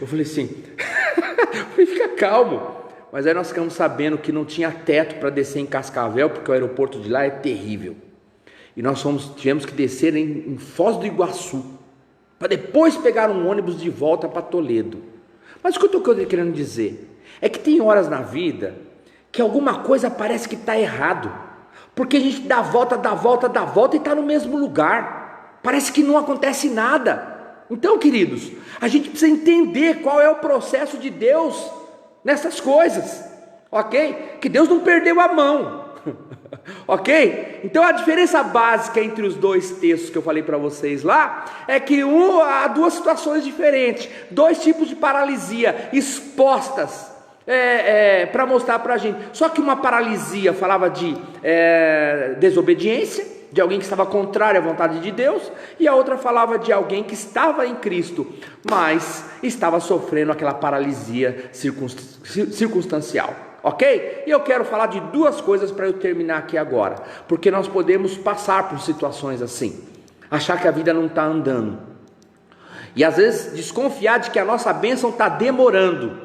Eu falei assim, fica calmo. Mas aí nós ficamos sabendo que não tinha teto para descer em Cascavel, porque o aeroporto de lá é terrível. E nós tivemos que descer em Foz do Iguaçu, para depois pegar um ônibus de volta para Toledo. Mas o que eu estou querendo dizer é que tem horas na vida que alguma coisa parece que está errado, porque a gente dá volta e está no mesmo lugar, parece que não acontece nada. Então, queridos, a gente precisa entender qual é o processo de Deus nessas coisas, ok? Que Deus não perdeu a mão. Ok? Então a diferença básica entre os 2 textos que eu falei para vocês lá é que há 2 situações diferentes, 2 tipos de paralisia expostas para mostrar para a gente. Só que uma paralisia falava de desobediência, de alguém que estava contrário à vontade de Deus, e a outra falava de alguém que estava em Cristo, mas estava sofrendo aquela paralisia circunstancial. Ok? E eu quero falar de 2 coisas para eu terminar aqui agora, porque nós podemos passar por situações assim, achar que a vida não está andando, e às vezes desconfiar de que a nossa bênção está demorando,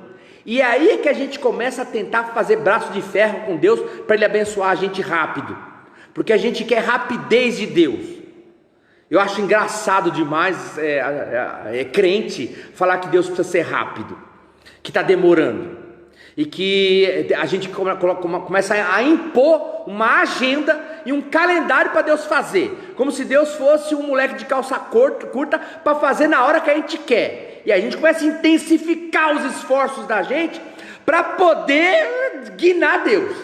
e é aí que a gente começa a tentar fazer braço de ferro com Deus, para Ele abençoar a gente rápido, porque a gente quer rapidez de Deus. Eu acho engraçado demais, crente falar que Deus precisa ser rápido, que está demorando, e que a gente começa a impor uma agenda e um calendário para Deus fazer, como se Deus fosse um moleque de calça curta para fazer na hora que a gente quer, e a gente começa a intensificar os esforços da gente para poder guinar Deus,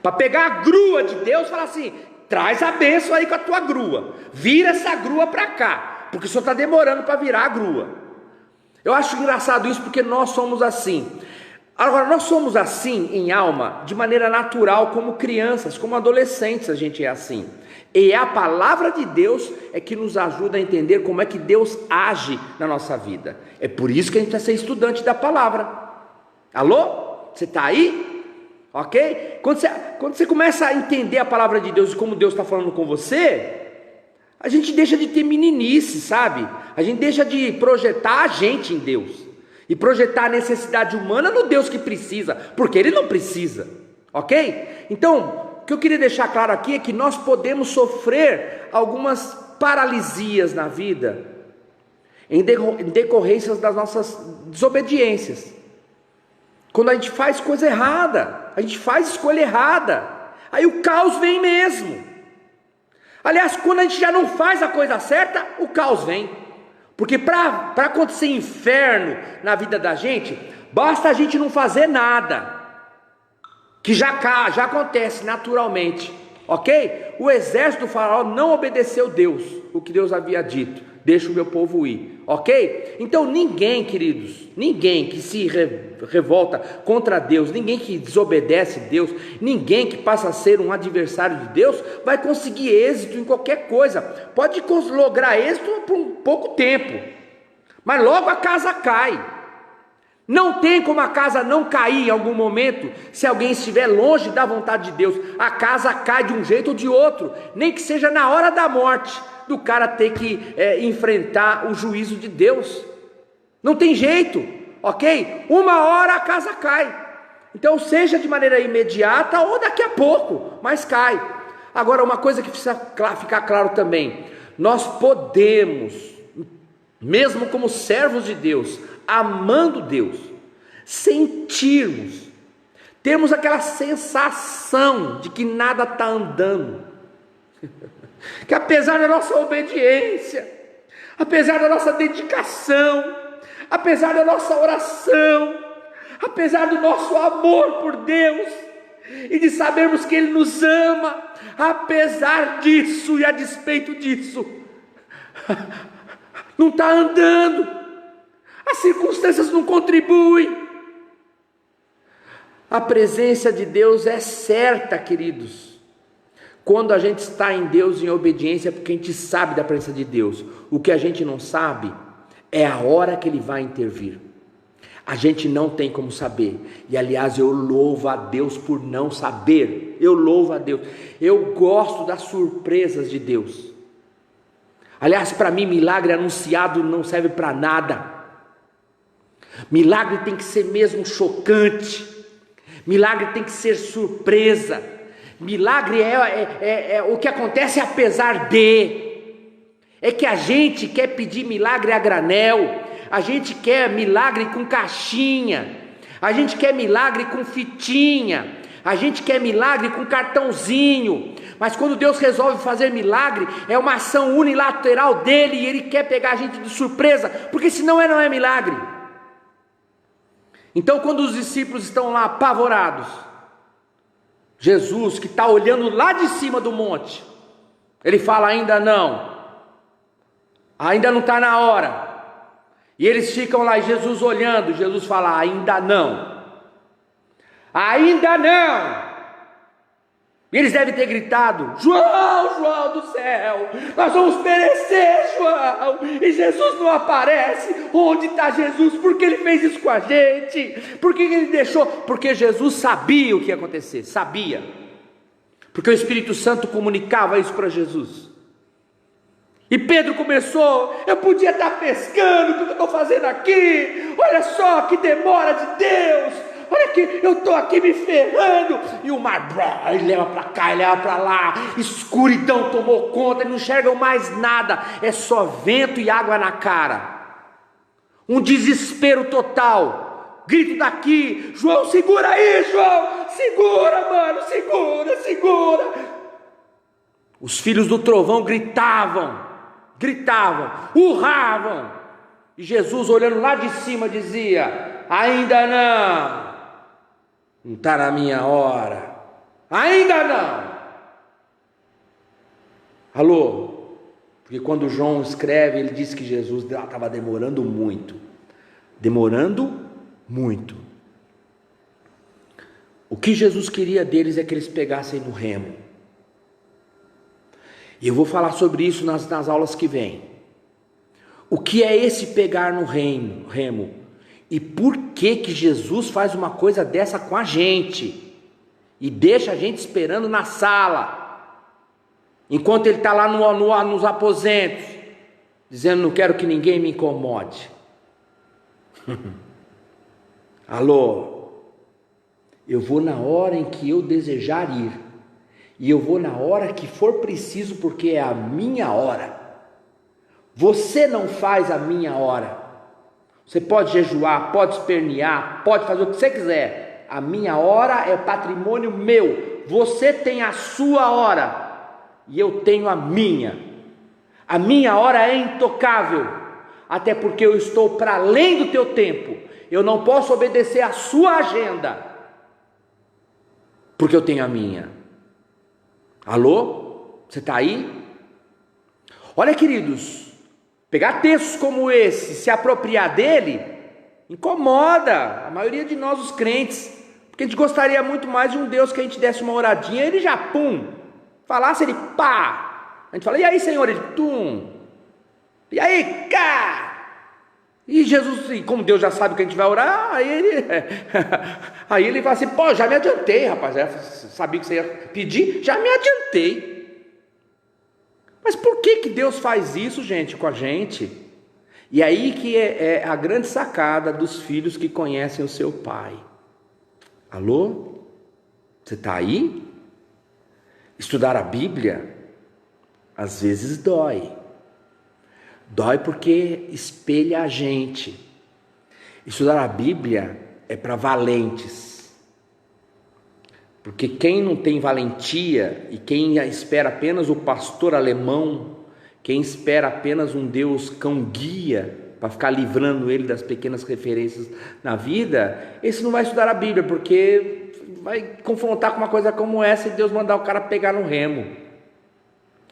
para pegar a grua de Deus e falar assim: traz a bênção aí com a tua grua, vira essa grua para cá, porque o Senhor está demorando para virar a grua. Eu acho engraçado isso, porque nós somos assim. Agora, nós somos assim em alma, de maneira natural, como crianças, como adolescentes, a gente é assim. E a palavra de Deus é que nos ajuda a entender como é que Deus age na nossa vida. É por isso que a gente precisa ser estudante da palavra. Alô? Você está aí? Ok? Quando você começa a entender a palavra de Deus e como Deus está falando com você, a gente deixa de ter meninice, sabe? A gente deixa de projetar a gente em Deus e projetar a necessidade humana no Deus que precisa, porque Ele não precisa, ok? Então, o que eu queria deixar claro aqui é que nós podemos sofrer algumas paralisias na vida em decorrências das nossas desobediências. Quando a gente faz coisa errada, a gente faz escolha errada, aí o caos vem mesmo. Aliás, quando a gente já não faz a coisa certa, o caos vem. Porque para acontecer inferno na vida da gente, basta a gente não fazer nada, que já acontece naturalmente, ok? O exército do faraó não obedeceu Deus, o que Deus havia dito: deixa o meu povo ir, ok? Então ninguém, queridos, ninguém que se revolta contra Deus, ninguém que desobedece Deus, ninguém que passa a ser um adversário de Deus, vai conseguir êxito em qualquer coisa. Pode lograr êxito por um pouco tempo, mas logo a casa cai. Não tem como a casa não cair em algum momento, se alguém estiver longe da vontade de Deus. A casa cai de um jeito ou de outro, nem que seja na hora da morte, do cara ter que enfrentar o juízo de Deus. Não tem jeito, ok? Uma hora a casa cai. Então, seja de maneira imediata ou daqui a pouco, mas cai. Agora, uma coisa que precisa ficar claro também: nós podemos, mesmo como servos de Deus, amando Deus, sentirmos, termos aquela sensação de que nada está andando, que apesar da nossa obediência, apesar da nossa dedicação, apesar da nossa oração, apesar do nosso amor por Deus, e de sabermos que Ele nos ama, apesar disso e a despeito disso, não está andando, as circunstâncias não contribuem. A presença de Deus é certa, queridos. Quando a gente está em Deus em obediência, é porque a gente sabe da presença de Deus. O que a gente não sabe é a hora que Ele vai intervir. A gente não tem como saber. E aliás, eu louvo a Deus por não saber. Eu louvo a Deus. Eu gosto das surpresas de Deus. Aliás, para mim, milagre anunciado não serve para nada. Milagre tem que ser mesmo chocante. Milagre tem que ser surpresa. Milagre é o que acontece apesar de. É que a gente quer pedir milagre a granel. A gente quer milagre com caixinha. A gente quer milagre com fitinha. A gente quer milagre com cartãozinho. Mas quando Deus resolve fazer milagre, é uma ação unilateral dele, e Ele quer pegar a gente de surpresa, porque senão não é milagre. Então, quando os discípulos estão lá apavorados, Jesus, que está olhando lá de cima do monte, Ele fala: ainda não está na hora. E eles ficam lá, e Jesus olhando, Jesus fala: ainda não. E eles devem ter gritado: João do céu, nós vamos perecer, João. E Jesus não aparece. Onde está Jesus? Por que Ele fez isso com a gente? Por que Ele deixou? Porque Jesus sabia o que ia acontecer, sabia. Porque o Espírito Santo comunicava isso para Jesus. E Pedro começou: eu podia estar pescando, o que eu estou fazendo aqui? Olha só que demora de Deus. Olha aqui, eu estou aqui me ferrando. E o mar, ele leva para cá, ele leva para lá. Escuridão tomou conta, eles não enxergam mais nada. É só vento e água na cara. Um desespero total. grito daqui, João, segura aí, João, segura, mano, segura. Os filhos do trovão gritavam, urravam, e Jesus olhando lá de cima dizia: ainda não está na minha hora, ainda não. Alô? Porque quando João escreve, ele diz que Jesus estava demorando muito. O que Jesus queria deles é que eles pegassem no remo. E eu vou falar sobre isso nas aulas que vêm. O que é esse pegar no remo? E por que Jesus faz uma coisa dessa com a gente? E deixa a gente esperando na sala, enquanto ele está lá nos aposentos, dizendo: não quero que ninguém me incomode. Alô? Eu vou na hora em que eu desejar ir, e eu vou na hora que for preciso, porque é a minha hora. Você não faz a minha hora. Você pode jejuar, pode espernear, pode fazer o que você quiser. A minha hora é patrimônio meu. Você tem a sua hora e eu tenho a minha. A minha hora é intocável, até porque eu estou para além do teu tempo. Eu não posso obedecer à sua agenda, porque eu tenho a minha. Alô? Você está aí? Olha, queridos, pegar textos como esse, se apropriar dele, incomoda a maioria de nós, os crentes, porque a gente gostaria muito mais de um Deus que a gente desse uma oradinha, ele já pum, falasse, ele pá, a gente fala: e aí, Senhor? Ele tum, e aí, cá. E Jesus, como Deus já sabe que a gente vai orar, aí ele fala assim: pô, já me adiantei, rapaz, sabia que você ia pedir, já me adiantei. Mas por que Deus faz isso, gente, com a gente? E aí que é a grande sacada dos filhos que conhecem o seu pai. Alô? Você está aí? Estudar a Bíblia, às vezes dói. Dói porque espelha a gente. Estudar a Bíblia é para valentes. Porque quem não tem valentia, e quem espera apenas o pastor alemão, quem espera apenas um Deus cão-guia para ficar livrando ele das pequenas referências na vida, esse não vai estudar a Bíblia, porque vai confrontar com uma coisa como essa e Deus mandar o cara pegar no remo.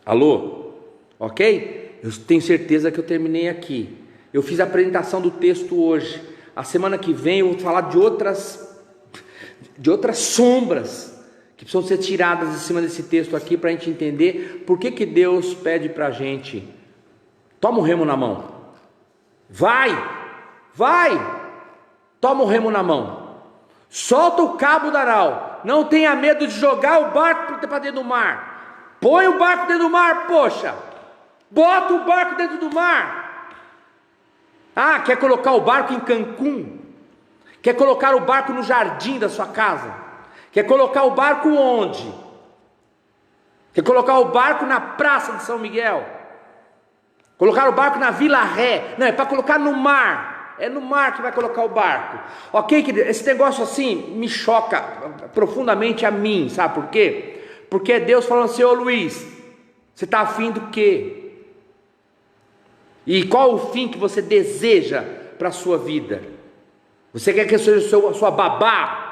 Alô? Ok? Eu tenho certeza que eu terminei aqui. Eu fiz a apresentação do texto hoje. A semana que vem eu vou falar de outras sombras que precisam ser tiradas de cima desse texto aqui, para a gente entender por que Deus pede para a gente: toma o remo na mão, vai, toma o remo na mão, solta o cabo da nau, não tenha medo de jogar o barco para dentro do mar, põe o barco dentro do mar, poxa, bota o barco dentro do mar. Ah, quer colocar o barco em Cancún? Quer colocar o barco no jardim da sua casa? Quer colocar o barco onde? Quer colocar o barco na praça de São Miguel? Colocar o barco na Vila Ré? Não, é para colocar no mar. É no mar que vai colocar o barco. Ok, querido? Esse negócio assim me choca profundamente a mim, sabe por quê? Porque é Deus falando assim: ô Luiz, você está afim do quê? E qual o fim que você deseja para a sua vida? Você quer que eu seja a sua babá?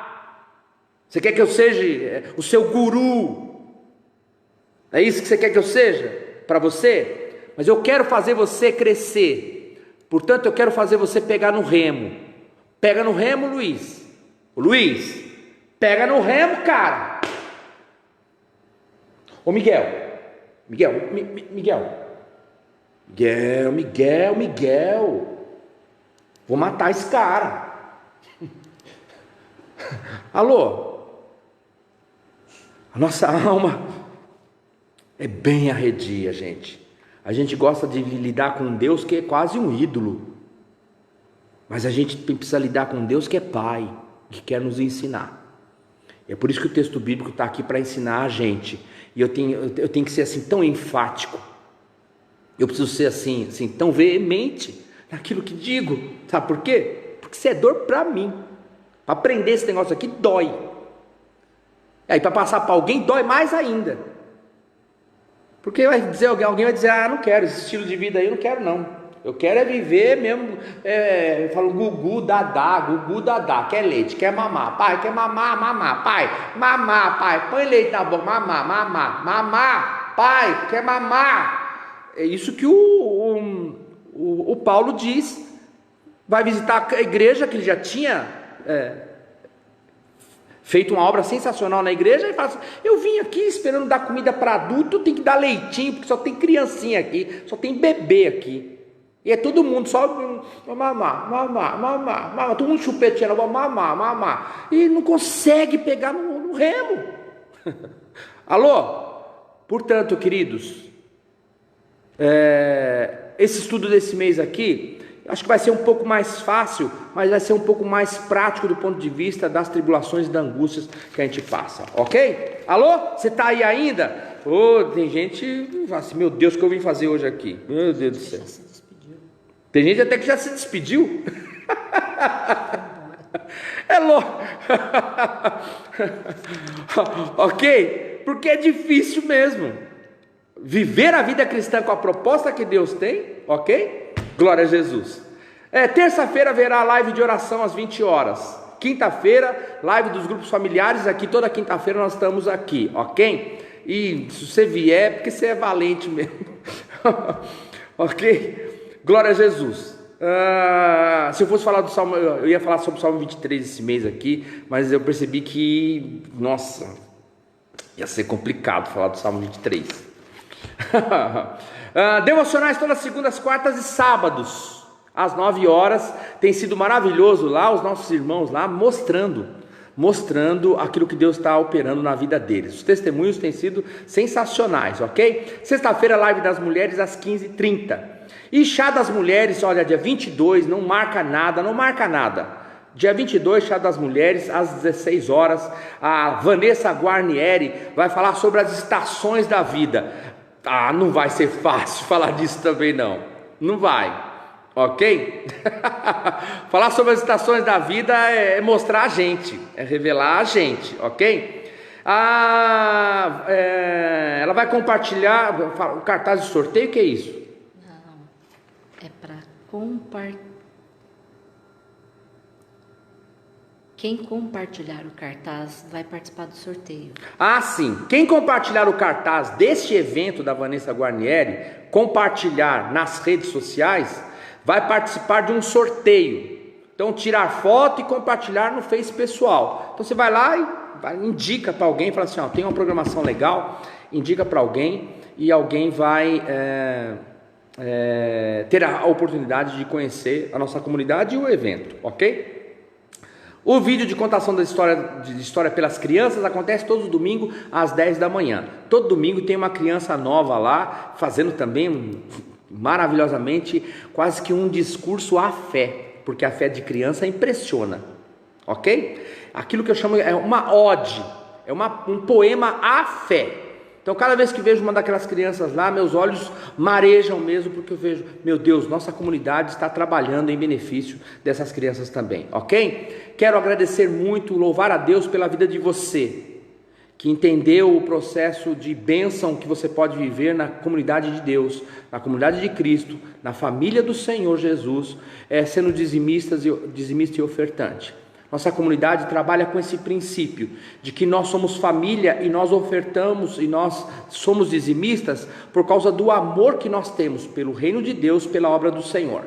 Você quer que eu seja o seu guru? É isso que você quer que eu seja para você? Mas eu quero fazer você crescer. Portanto, eu quero fazer você pegar no remo. Pega no remo, Luiz. Luiz, pega no remo, cara. Ô Miguel. Vou matar esse cara. Alô? A nossa alma é bem arredia, gente. A gente gosta de lidar com Deus que é quase um ídolo, mas a gente precisa lidar com Deus que é Pai, que quer nos ensinar. É por isso que o texto bíblico está aqui para ensinar a gente. E eu tenho que ser assim tão enfático. Eu preciso ser assim tão veemente naquilo que digo. Sabe por quê? Porque isso é dor para mim. Para aprender esse negócio aqui dói. Aí para passar para alguém dói mais ainda. Porque alguém vai dizer, não quero esse estilo de vida aí, eu não quero não. Eu quero é viver mesmo, eu falo gugu dadá, quer leite, quer mamar, pai, quer mamar, pai, põe leite na boca, mamar, pai, quer mamar. É isso que o Paulo diz. Vai visitar a igreja, que ele já tinha feito uma obra sensacional na igreja, e fala assim, eu vim aqui esperando dar comida para adulto, tem que dar leitinho, porque só tem criancinha aqui, só tem bebê aqui. E é todo mundo só mamar, todo mundo chupetinho, mamar, e não consegue pegar no remo. Alô? Portanto, queridos, esse estudo desse mês aqui, acho que vai ser um pouco mais fácil, mas vai ser um pouco mais prático do ponto de vista das tribulações e das angústias que a gente passa, ok? Alô? Você está aí ainda? Tem gente assim, meu Deus, o que eu vim fazer hoje aqui? Meu Deus do céu. Tem gente até que já se despediu. É louco. Ok? Porque é difícil mesmo viver a vida cristã com a proposta que Deus tem, ok? Glória a Jesus. Terça-feira haverá live de oração às 20 horas. Quinta-feira, live dos grupos familiares. Aqui toda quinta-feira nós estamos aqui, ok? E se você vier, porque você é valente mesmo. Ok? Glória a Jesus. Se eu fosse falar do Salmo, eu ia falar sobre o Salmo 23 esse mês aqui, mas eu percebi que, nossa, ia ser complicado falar do Salmo 23. Devocionais todas as segundas, quartas e sábados, às 9 horas, tem sido maravilhoso lá, os nossos irmãos lá mostrando aquilo que Deus está operando na vida deles. Os testemunhos têm sido sensacionais, ok? Sexta-feira, live das mulheres às 15h30. E chá das mulheres, olha, dia 22, não marca nada. Dia 22, chá das mulheres às 16 horas. A Vanessa Guarnieri vai falar sobre as estações da vida. Não vai ser fácil falar disso também não vai. Ok? Falar sobre as estações da vida é mostrar a gente, é revelar a gente, ok? Ela vai compartilhar o cartaz de sorteio, o que é isso? Não, é para compartilhar. Quem compartilhar o cartaz vai participar do sorteio. Sim. Quem compartilhar o cartaz deste evento da Vanessa Guarnieri, compartilhar nas redes sociais, vai participar de um sorteio. Então, tirar foto e compartilhar no Face pessoal. Então, você vai lá e indica para alguém, fala assim, tem uma programação legal, indica para alguém e alguém vai ter a oportunidade de conhecer a nossa comunidade e o evento, ok? O vídeo de contação da história pelas crianças acontece todo domingo às 10 da manhã. Todo domingo tem uma criança nova lá, fazendo também maravilhosamente quase que um discurso à fé, porque a fé de criança impressiona, ok? Aquilo que eu chamo é uma ode, é um poema à fé. Então cada vez que vejo uma daquelas crianças lá, meus olhos marejam mesmo, porque eu vejo, meu Deus, nossa comunidade está trabalhando em benefício dessas crianças também, ok? Quero agradecer muito, louvar a Deus pela vida de você, que entendeu o processo de bênção que você pode viver na comunidade de Deus, na comunidade de Cristo, na família do Senhor Jesus, sendo dizimista e ofertante. Nossa comunidade trabalha com esse princípio de que nós somos família e nós ofertamos e nós somos dizimistas por causa do amor que nós temos pelo reino de Deus, pela obra do Senhor.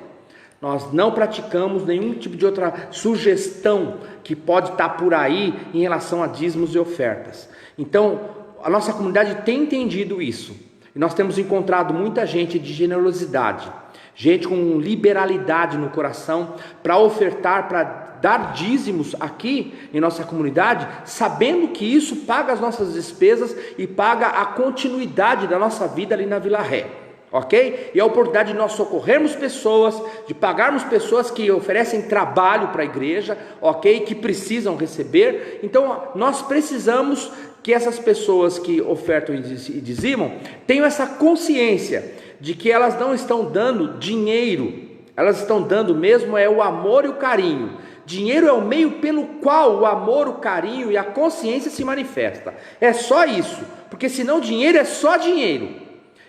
Nós não praticamos nenhum tipo de outra sugestão que pode estar por aí em relação a dízimos e ofertas. Então, a nossa comunidade tem entendido isso. E nós temos encontrado muita gente de generosidade, gente com liberalidade no coração para ofertar, para dar dízimos aqui em nossa comunidade, sabendo que isso paga as nossas despesas e paga a continuidade da nossa vida ali na Vila Ré, ok? E a oportunidade de nós socorrermos pessoas, de pagarmos pessoas que oferecem trabalho para a igreja, ok? Que precisam receber. Então nós precisamos que essas pessoas que ofertam e dizimam tenham essa consciência de que elas não estão dando dinheiro, Elas estão dando mesmo é o amor e o carinho. Dinheiro é o meio pelo qual o amor, o carinho e a consciência se manifesta. É só isso, porque senão dinheiro é só dinheiro.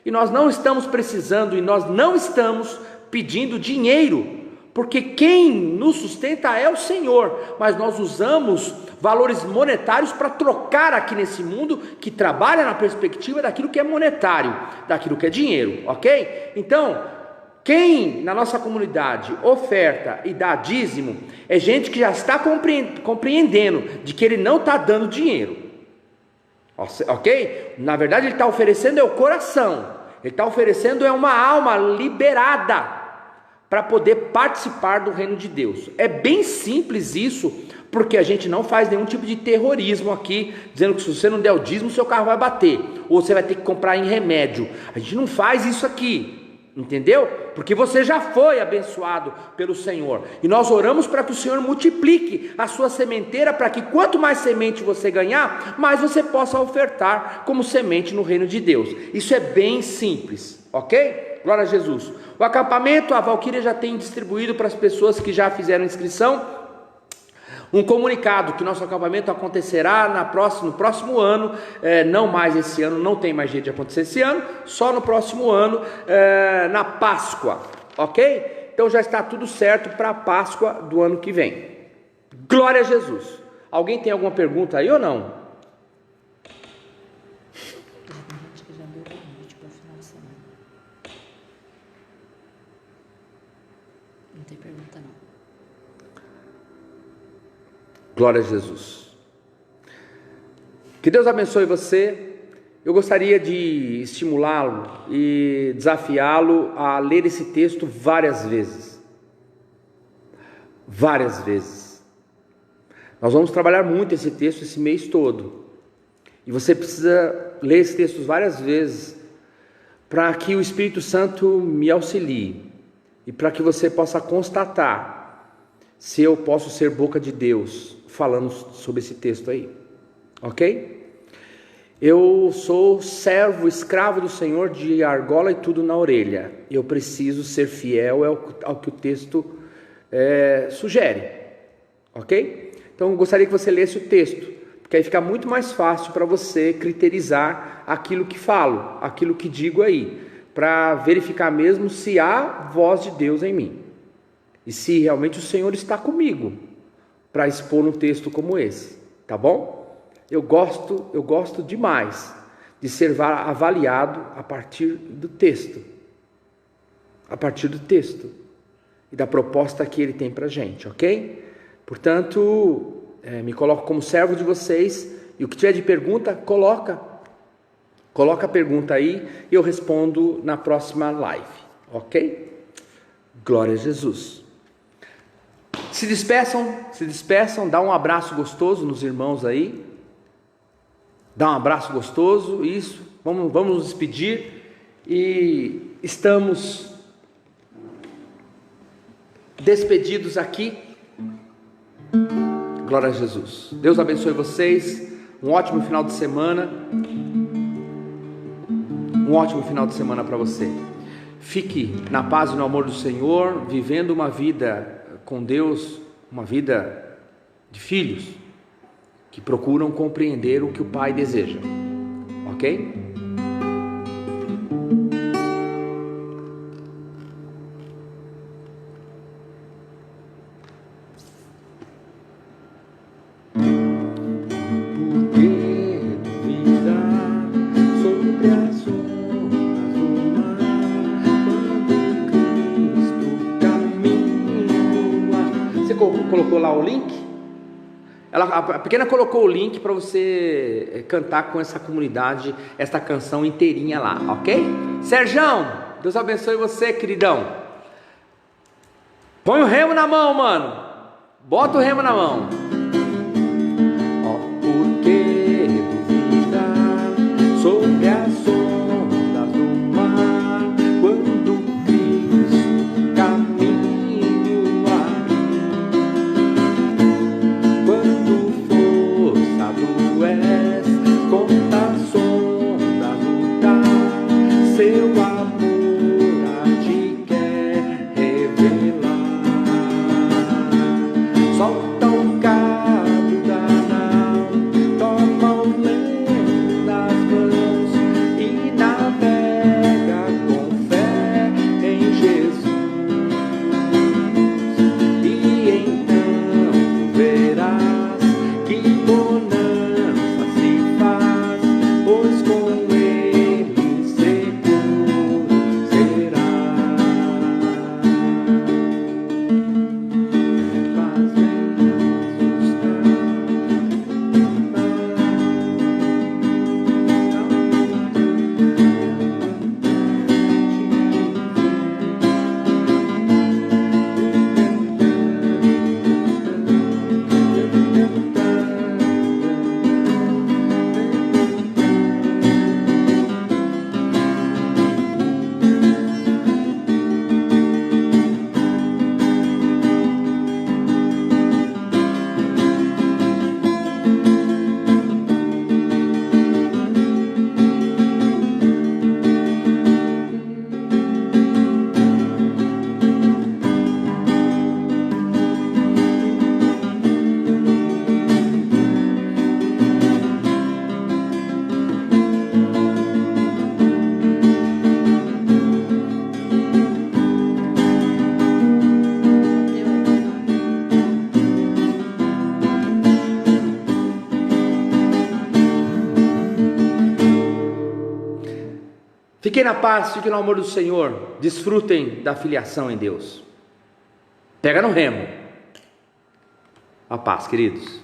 E nós não estamos precisando e nós não estamos pedindo dinheiro, porque quem nos sustenta é o Senhor, mas nós usamos valores monetários para trocar aqui nesse mundo que trabalha na perspectiva daquilo que é monetário, daquilo que é dinheiro, ok? Então, quem na nossa comunidade oferta e dá dízimo é gente que já está compreendendo de que ele não está dando dinheiro, ok? Na verdade ele está oferecendo é o coração, ele está oferecendo é uma alma liberada para poder participar do reino de Deus. É bem simples isso, porque a gente não faz nenhum tipo de terrorismo aqui, dizendo que se você não der o dízimo, seu carro vai bater, ou você vai ter que comprar em remédio. A gente não faz isso aqui, entendeu? Porque você já foi abençoado pelo Senhor, e nós oramos para que o Senhor multiplique a sua sementeira, para que quanto mais semente você ganhar, mais você possa ofertar como semente no reino de Deus. Isso é bem simples, ok? Glória a Jesus. O acampamento, a Valquíria já tem distribuído para as pessoas que já fizeram inscrição um comunicado que nosso acampamento acontecerá no próximo ano, não mais esse ano, não tem mais jeito de acontecer esse ano, só no próximo ano, na Páscoa, ok? Então já está tudo certo para a Páscoa do ano que vem. Glória a Jesus. Alguém tem alguma pergunta aí ou não? Não tem pergunta não. Glória a Jesus. Que Deus abençoe você. Eu gostaria de estimulá-lo e desafiá-lo a ler esse texto várias vezes. Várias vezes. Nós vamos trabalhar muito esse texto esse mês todo. E você precisa ler esse texto várias vezes para que o Espírito Santo me auxilie e para que você possa constatar se eu posso ser boca de Deus falando sobre esse texto aí, ok? Eu sou servo, escravo do Senhor de argola e tudo na orelha. Eu preciso ser fiel ao que o texto sugere, ok? Então eu gostaria que você lesse o texto, porque aí fica muito mais fácil para você criterizar aquilo que falo, aquilo que digo aí, para verificar mesmo se há voz de Deus em mim e se realmente o Senhor está comigo para expor um texto como esse, tá bom? Eu gosto demais de ser avaliado a partir do texto, e da proposta que ele tem para a gente, ok? Portanto, me coloco como servo de vocês, e o que tiver de pergunta, coloca a pergunta aí, e eu respondo na próxima live, ok? Glória a Jesus. Se despeçam, dá um abraço gostoso nos irmãos aí. Dá um abraço gostoso, isso. Vamos nos despedir. E estamos despedidos aqui. Glória a Jesus. Deus abençoe vocês. Um ótimo final de semana. Um ótimo final de semana para você. Fique na paz e no amor do Senhor, vivendo uma vida com Deus, uma vida de filhos que procuram compreender o que o Pai deseja, ok? Colocou lá o link? A pequena colocou o link para você cantar com essa comunidade essa canção inteirinha lá, ok? Serjão, Deus abençoe você, queridão. Põe o remo na mão, mano. Bota o remo na mão. Ó, por que duvidar sobre as ondas do mar quando Cristo caminha? Quando força do és contra as ondas lutar, seu amor a ti quer revelar. Fiquem na paz, fiquem no amor do Senhor, desfrutem da filiação em Deus. Pega no remo. A paz, queridos.